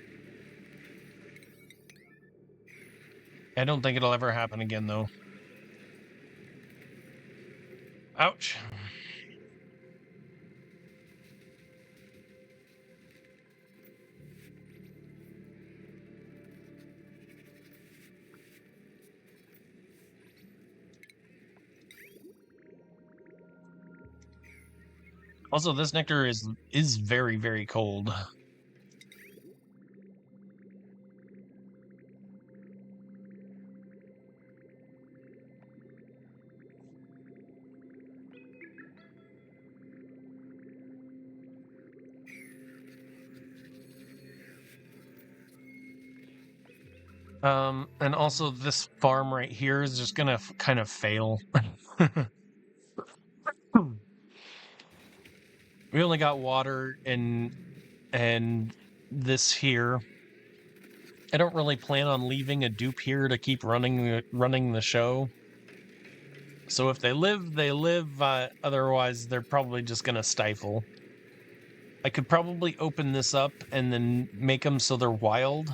I don't think it'll ever happen again, though. Ouch. Also, this nectar is very, very cold. And also this farm right here is just gonna kind of fail. We only got water and this here. I don't really plan on leaving a dupe here to keep running the show. So if they live, they live. Otherwise, they're probably just gonna stifle. I could probably open this up and then make them so they're wild.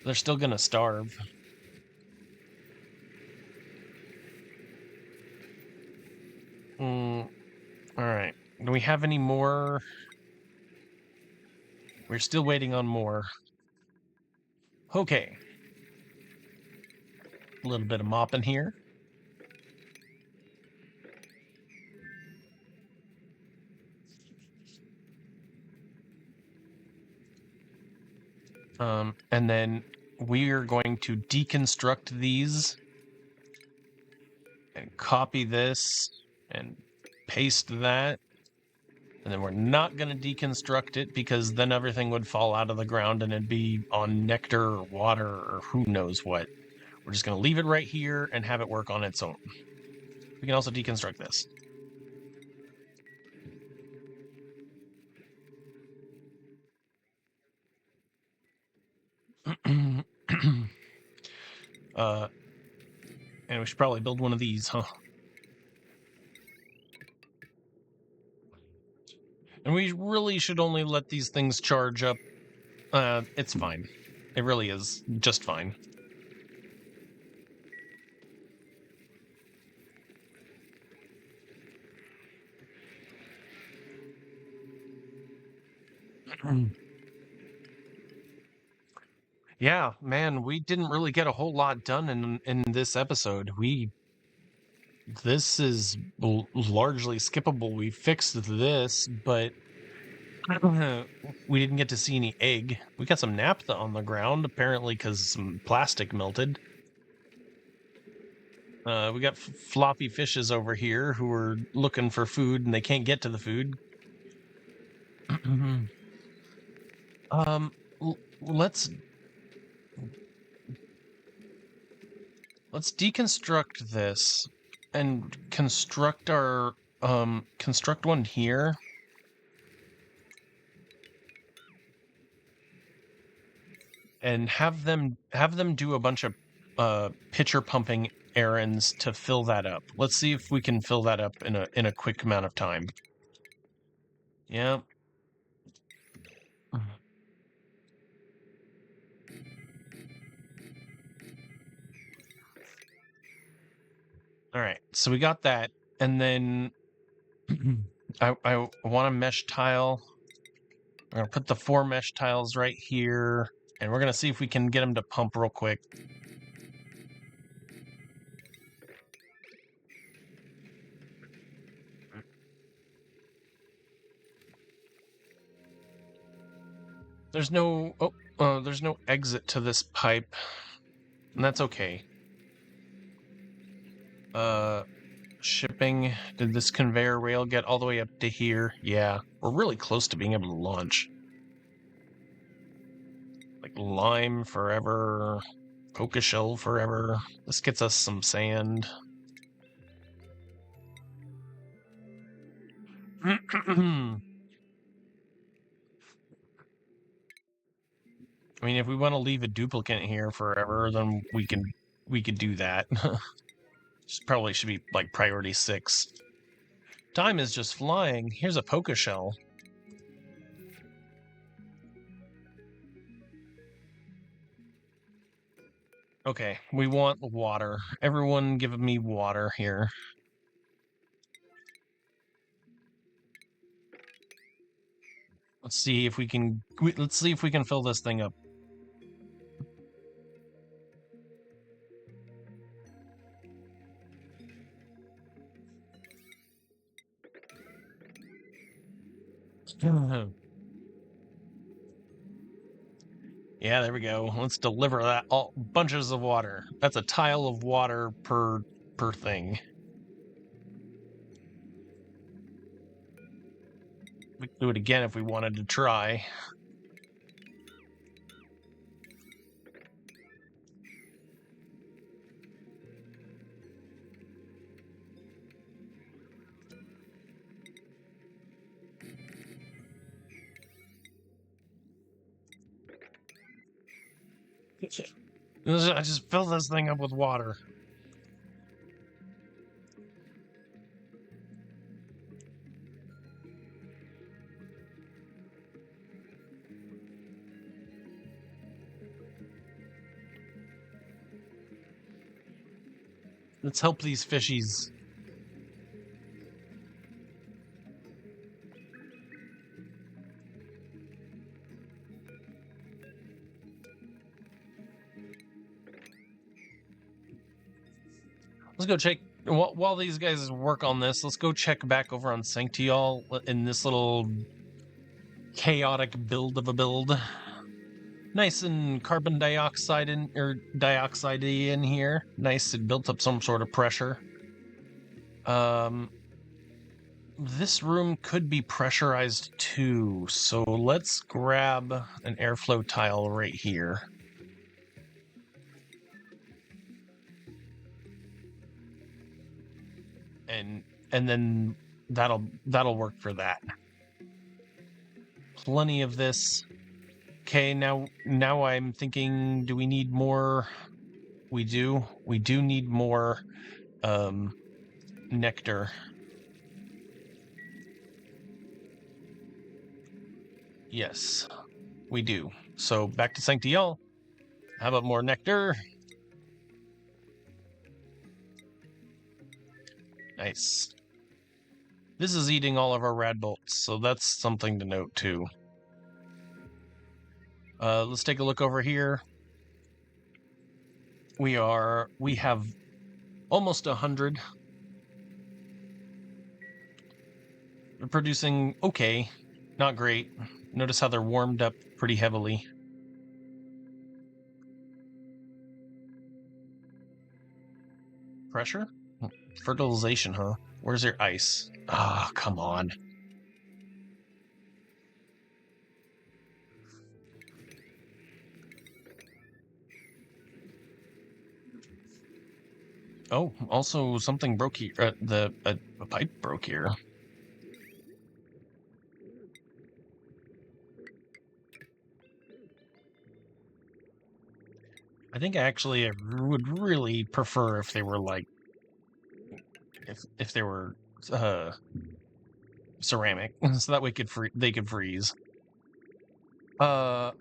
They're still gonna starve. All right. Do we have any more? We're still waiting on more. Okay. A little bit of mopping here. And then we are going to deconstruct these and copy this and paste that. And then we're not going to deconstruct it because then everything would fall out of the ground and it'd be on nectar or water or who knows what. We're just going to leave it right here and have it work on its own. We can also deconstruct this. And we should probably build one of these, huh? And we really should only let these things charge up. It's fine. It really is just fine. Yeah, man, we didn't really get a whole lot done in this episode. This is largely skippable. We fixed this, but We didn't get to see any egg. We got some naphtha on the ground, apparently because some plastic melted. We got floppy fishes over here who are looking for food and they can't get to the food. Let's deconstruct this and construct our construct one here. And have them do a bunch of pitcher pumping errands to fill that up. Let's see if we can fill that up in a quick amount of time. Yeah. All right. So we got that, and then I want a mesh tile. We're gonna put the 4 mesh tiles right here, and we're gonna see if we can get them to pump real quick. There's no there's no exit to this pipe, and that's okay. Shipping. Did this conveyor rail get all the way up to here? Yeah, we're really close to being able to launch. Like lime forever, coca shell forever. This gets us some sand. I mean, if we want to leave a duplicate here forever, then we could do that. Probably should be like priority 6. Time is just flying. Here's a coca shell. Okay, we want water. Everyone give me water here. Let's see if we can fill this thing up. Yeah, there we go. Let's deliver that all bunches of water. That's a tile of water per thing. We could do it again if we wanted to try. I just fill this thing up with water. Let's help these fishies. Let's go check. While these guys work on this, let's go check back over on Sanctiol in this little chaotic build of a build. Nice and carbon dioxide dioxide in here. Nice, it built up some sort of pressure. This room could be pressurized too, so let's grab an airflow tile right here. And then that'll work for that. Plenty of this. Okay, now I'm thinking, do we need more? We do need more nectar. Yes, we do. So back to Sanctiol. How about more nectar? Nice. This is eating all of our radbolts, so that's something to note too. Let's take a look over here. We have almost 100. We're producing okay. Not great. Notice how they're warmed up pretty heavily. Pressure? Fertilization, huh? Where's your ice? Ah, come on. Oh, also something broke here. A pipe broke here. I think actually I would really prefer if they were like if they were ceramic, so that way they could freeze. I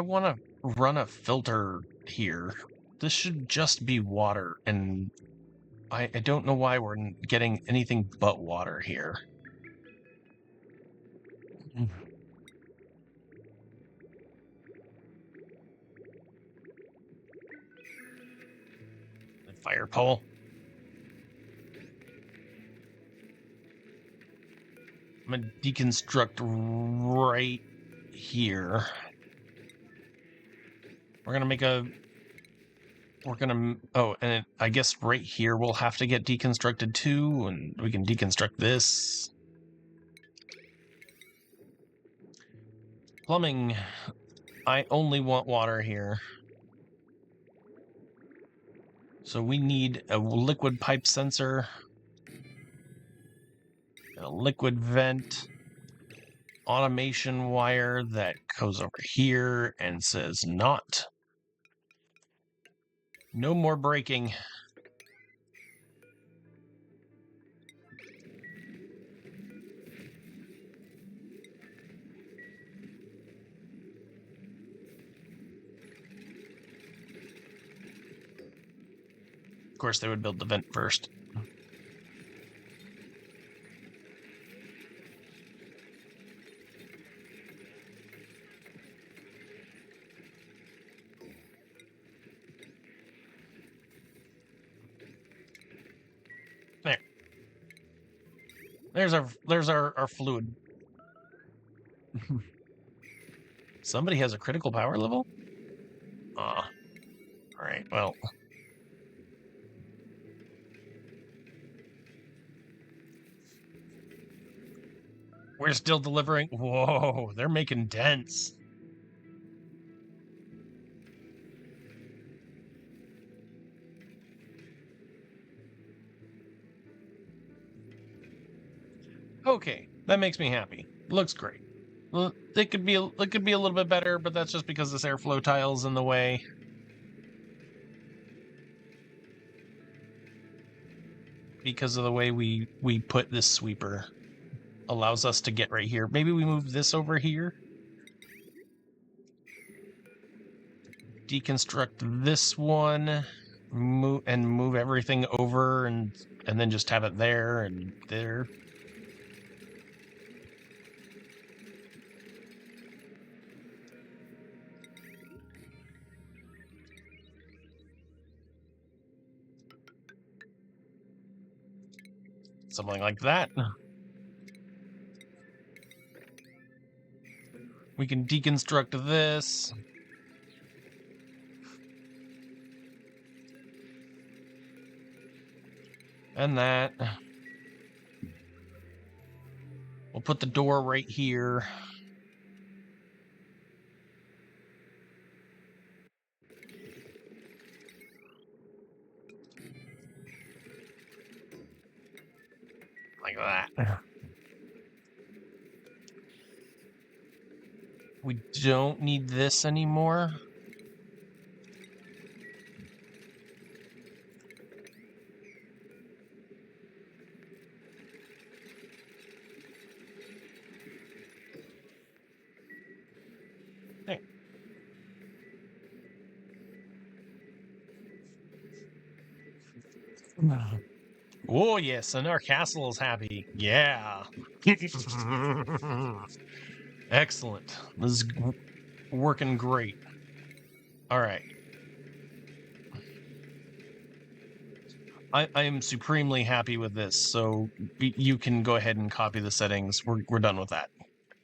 want to run a filter here. This should just be water, and I don't know why we're getting anything but water here. Fire pole. I'm gonna deconstruct right here. Oh, and I guess right here we'll have to get deconstructed too, and we can deconstruct this. Plumbing. I only want water here. So we need a liquid pipe sensor, a liquid vent, automation wire that goes over here and says not. No more breaking. Of course, they would build the vent first. There. There's our fluid. Somebody has a critical power level? Ah. Alright, well. We're still delivering. Whoa, they're making dents. Okay, that makes me happy. Looks great. Well, it could be a little bit better, but that's just because this airflow tile's in the way. Because of the way we put this sweeper allows us to get right here. Maybe we move this over here. Deconstruct this one, move everything over, and then just have it there and there. Something like that. We can deconstruct this. And that. We'll put the door right here. Like that. We don't need this anymore. There. Oh, yes, and our castle is happy. Yeah. Excellent. This is working great. All right. I am supremely happy with this, so you can go ahead and copy the settings. We're done with that.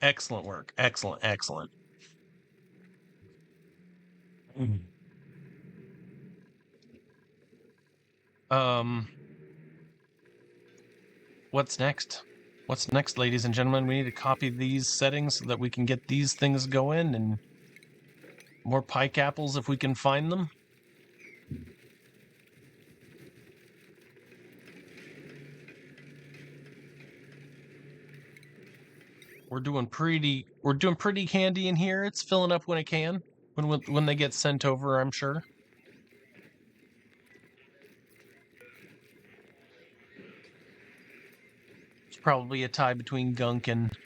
Excellent work. Excellent, excellent. What's next? What's next, ladies and gentlemen? We need to copy these settings so that we can get these things going, and more pike apples if we can find them. We're doing pretty handy in here. It's filling up when it can. When they get sent over, I'm sure. It's probably a tie between gunk and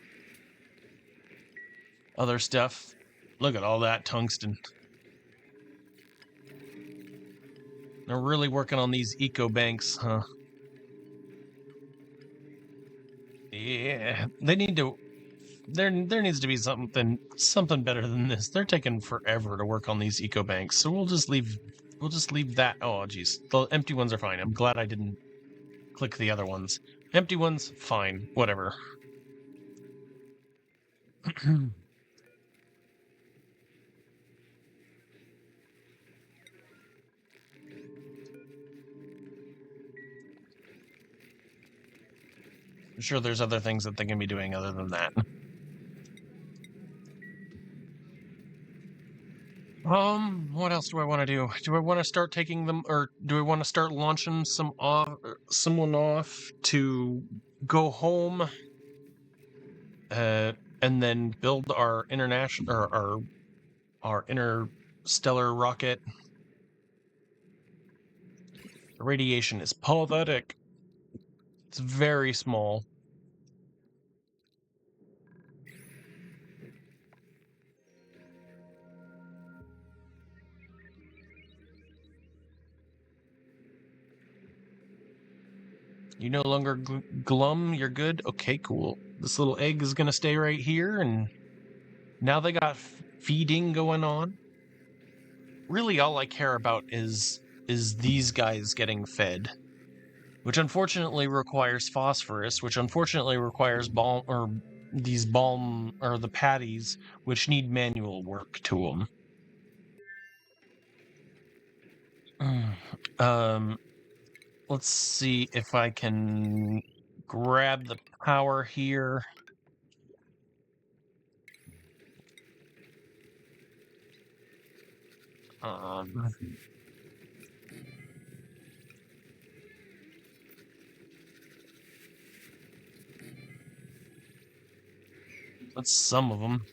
other stuff. Look at all that tungsten. They're really working on these eco banks, huh? Yeah, they need to. There needs to be something better than this. They're taking forever to work on these eco banks, so we'll just leave that. Oh, geez, the empty ones are fine. I'm glad I didn't click the other ones. Empty ones, fine, whatever. I'm sure there's other things that they can be doing other than that. What else do I want to do? Do I want to start taking them, or do I want to start launching someone off to go home, and then build our international or our interstellar rocket? The radiation is pathetic. It's very small. You no longer glum, you're good? Okay, cool. This little egg is gonna stay right here, and now they got feeding going on. Really, all I care about is these guys getting fed, which unfortunately requires phosphorus, which unfortunately requires the patties, which need manual work to them. Let's see if I can grab the power here. That's some of them.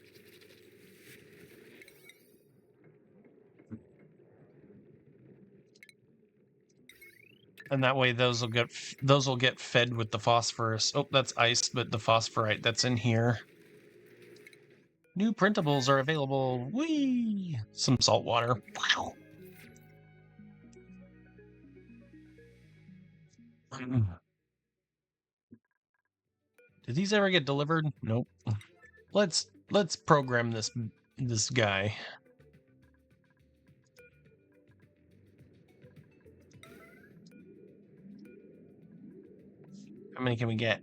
And that way those will get fed with the phosphorus. Oh, that's ice, but the phosphorite that's in here. New printables are available. Whee! Some salt water. Wow. Did these ever get delivered? Nope. Let's program this guy. How many can we get?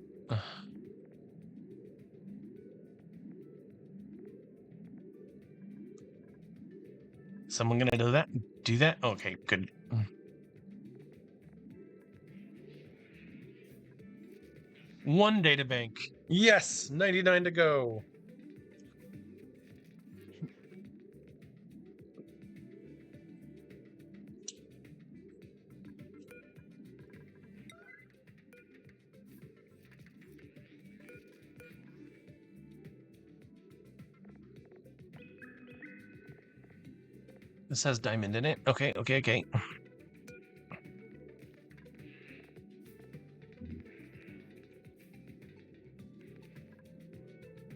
Someone gonna do that? Do that? Okay, good. One data bank. Yes, 99 to go. This has diamond in it. Okay, okay, okay.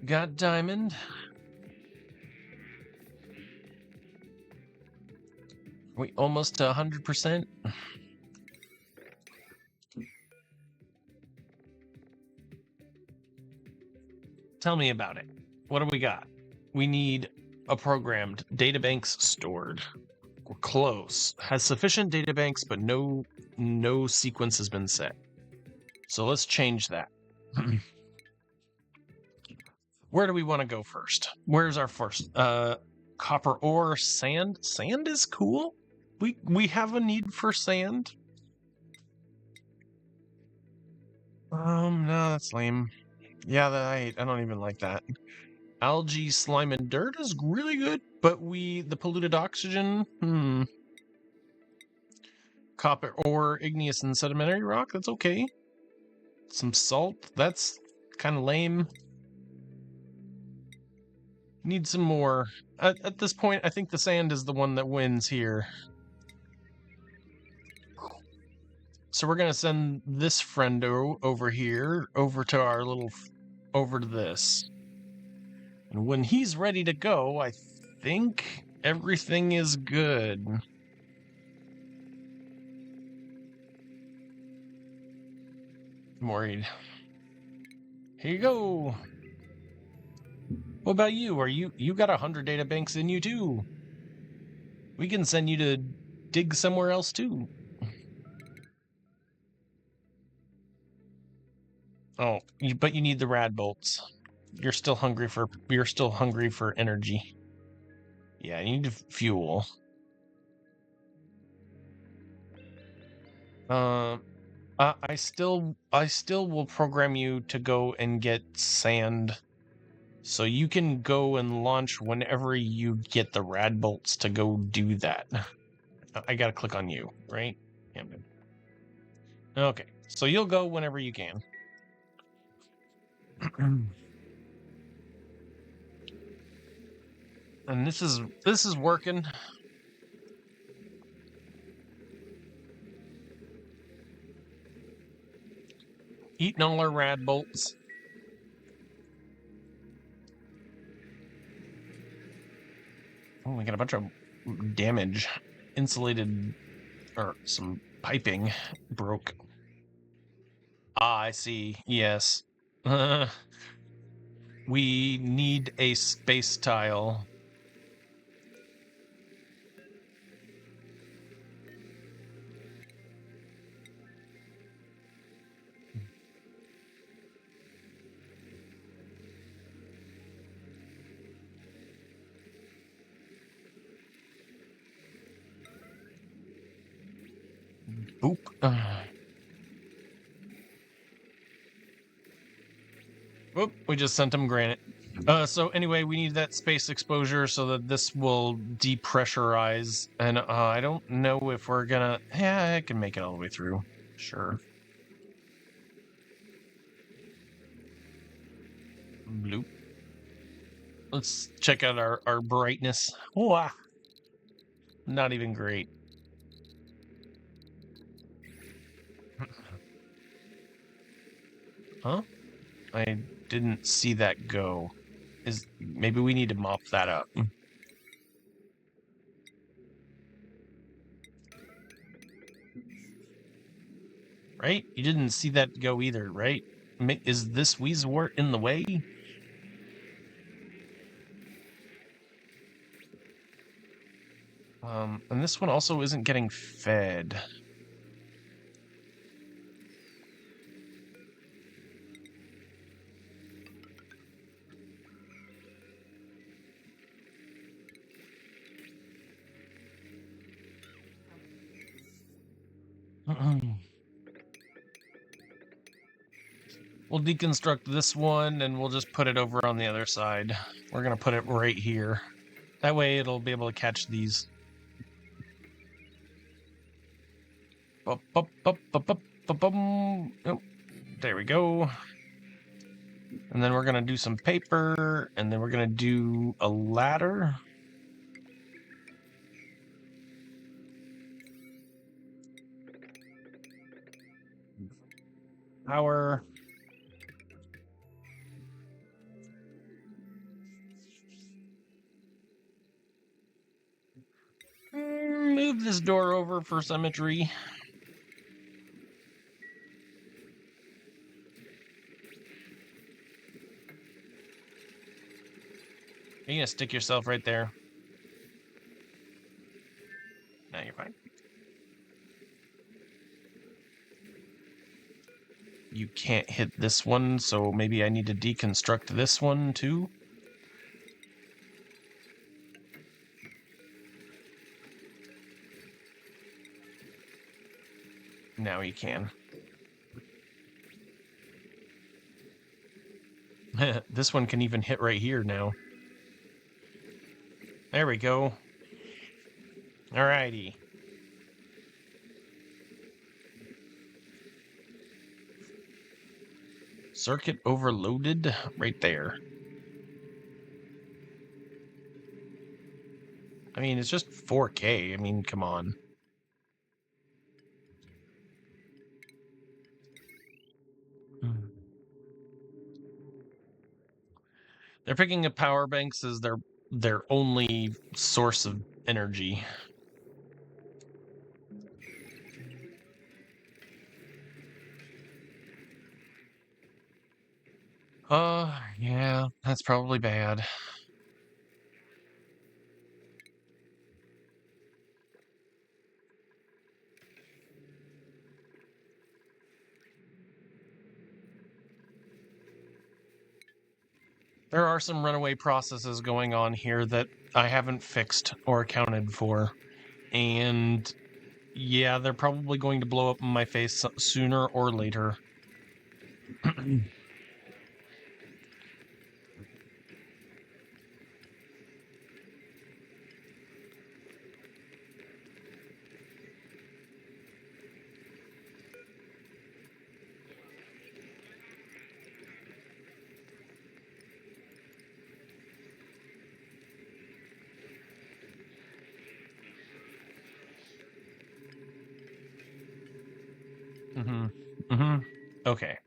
Got diamond. We almost to 100%. Tell me about it. What do we got? We need a programmed databanks stored. We're close. Has sufficient databanks, but no sequence has been set. So let's change that. where do we want to go first? Where's our first? Copper ore, sand. Sand is cool. We have a need for sand. No, that's lame. Yeah, I don't even like that. Algae, slime, and dirt is really good, but the polluted oxygen, Copper ore, igneous, and sedimentary rock, that's okay. Some salt, that's kind of lame. Need some more. At this point, I think the sand is the one that wins here. So we're going to send this friendo over here, over to this. And when he's ready to go, I think everything is good. I'm worried. Here you go. What about you? You got 100 data banks in you too? We can send you to dig somewhere else too. Oh, but you need the radbolts. You're still hungry for energy. Yeah, you need fuel. I still will program you to go and get sand, so you can go and launch whenever you get the radbolts to go do that. I gotta click on you, right? Yeah, I'm good. Okay, so you'll go whenever you can. And this is working. Eating all our radbolts. Oh, we got a bunch of damage. Insulated, or some piping broke. Ah, I see. Yes. We need a space tile. Oop. Oop, we just sent him granite. So anyway, we need that space exposure so that this will depressurize. And I don't know if we're gonna... Yeah, I can make it all the way through. Sure. Bloop. Let's check out our brightness. Wow. Not even great. Huh? I didn't see that go. Maybe we need to mop that up. Right? You didn't see that go either, right? Is this Weezewort in the way? And this one also isn't getting fed. We'll deconstruct this one and we'll just put it over on the other side. We're going to put it right here. That way it'll be able to catch these. Oh, there we go. And then we're going to do some paper, and then we're going to do a ladder. Power. Move this door over for symmetry. Are you gonna stick yourself right there? No, you're fine. You can't hit this one, so maybe I need to deconstruct this one too. Now you can. This one can even hit right here now. There we go. Alrighty. Circuit overloaded right there. I mean, it's just 4K. I mean, come on. They're picking up power banks as their only source of energy. Yeah, that's probably bad. There are some runaway processes going on here that I haven't fixed or accounted for. And yeah, they're probably going to blow up in my face sooner or later. Okay.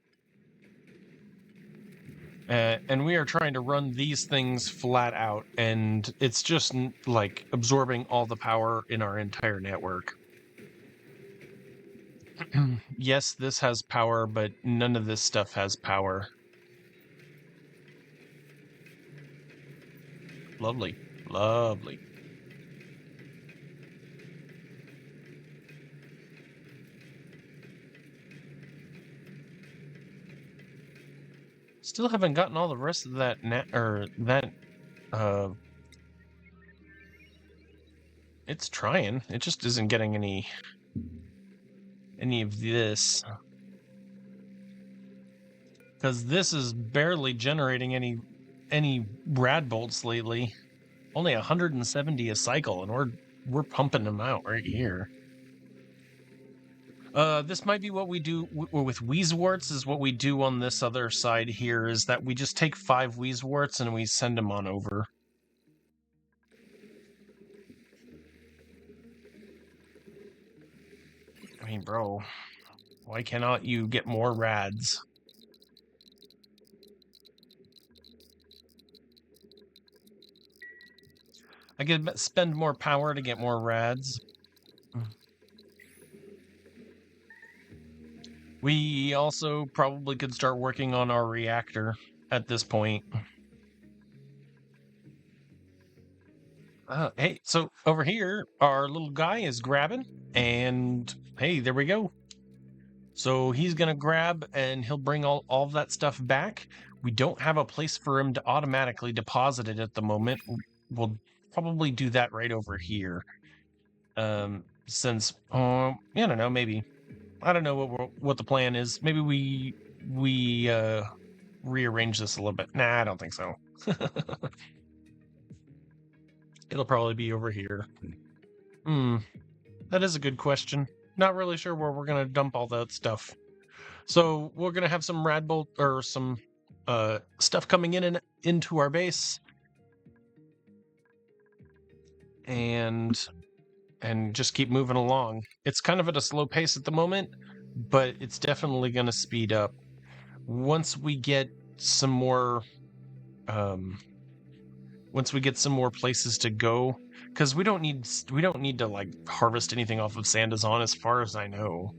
And we are trying to run these things flat out, and it's just like absorbing all the power in our entire network. Yes, this has power, but none of this stuff has power. Lovely. Lovely. Still haven't gotten all the rest of that it's trying. It just isn't getting any of this. Because this is barely generating any radbolts lately. Only 170 a cycle, and we're pumping them out right here. This might be what we do with Wheezeworts, is what we do on this other side here, is that we just take 5 Wheezeworts and we send them on over. I mean, bro, why cannot you get more rads? I could spend more power to get more rads. We also probably could start working on our reactor at this point. Hey, so over here, our little guy is grabbing, and hey, there we go. So he's going to grab, and he'll bring all of that stuff back. We don't have a place for him to automatically deposit it at the moment. We'll probably do that right over here. Since, I don't know, maybe. I don't know what the plan is. Maybe we rearrange this a little bit. Nah, I don't think so. It'll probably be over here. That is a good question. Not really sure where we're gonna dump all that stuff. So we're gonna have some radbolt or some stuff coming in and into our base, and just keep moving along. It's kind of at a slow pace at the moment, but it's definitely gonna speed up once we get some more places to go, because we don't need to like harvest anything off of Sandazon as far as I know.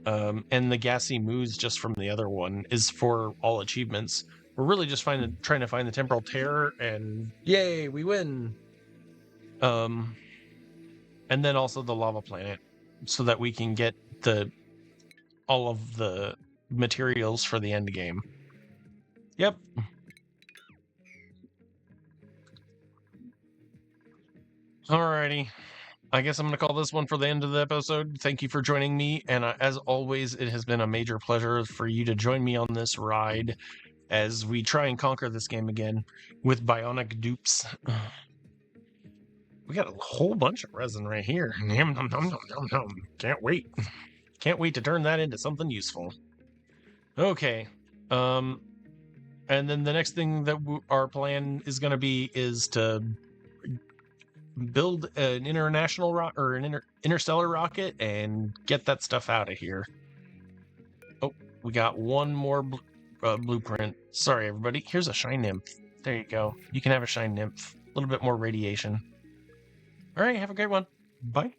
And the gassy moose just from the other one is for all achievements. We're really just trying to find the temporal terror, and yay, we win. And then also the lava planet, so that we can get all of the materials for the end game. Yep. Alrighty. I guess I'm going to call this one for the end of the episode. Thank you for joining me. And as always, it has been a major pleasure for you to join me on this ride as we try and conquer this game again with Bionic dupes. We got a whole bunch of resin right here. Can't wait. Can't wait to turn that into something useful. Okay. And then the next thing that our plan is going to be is to build an international or an interstellar rocket and get that stuff out of here. Oh, we got one more blueprint. Sorry, everybody. Here's a shine nymph. There you go. You can have a shine nymph. A little bit more radiation. All right, have a great one. Bye.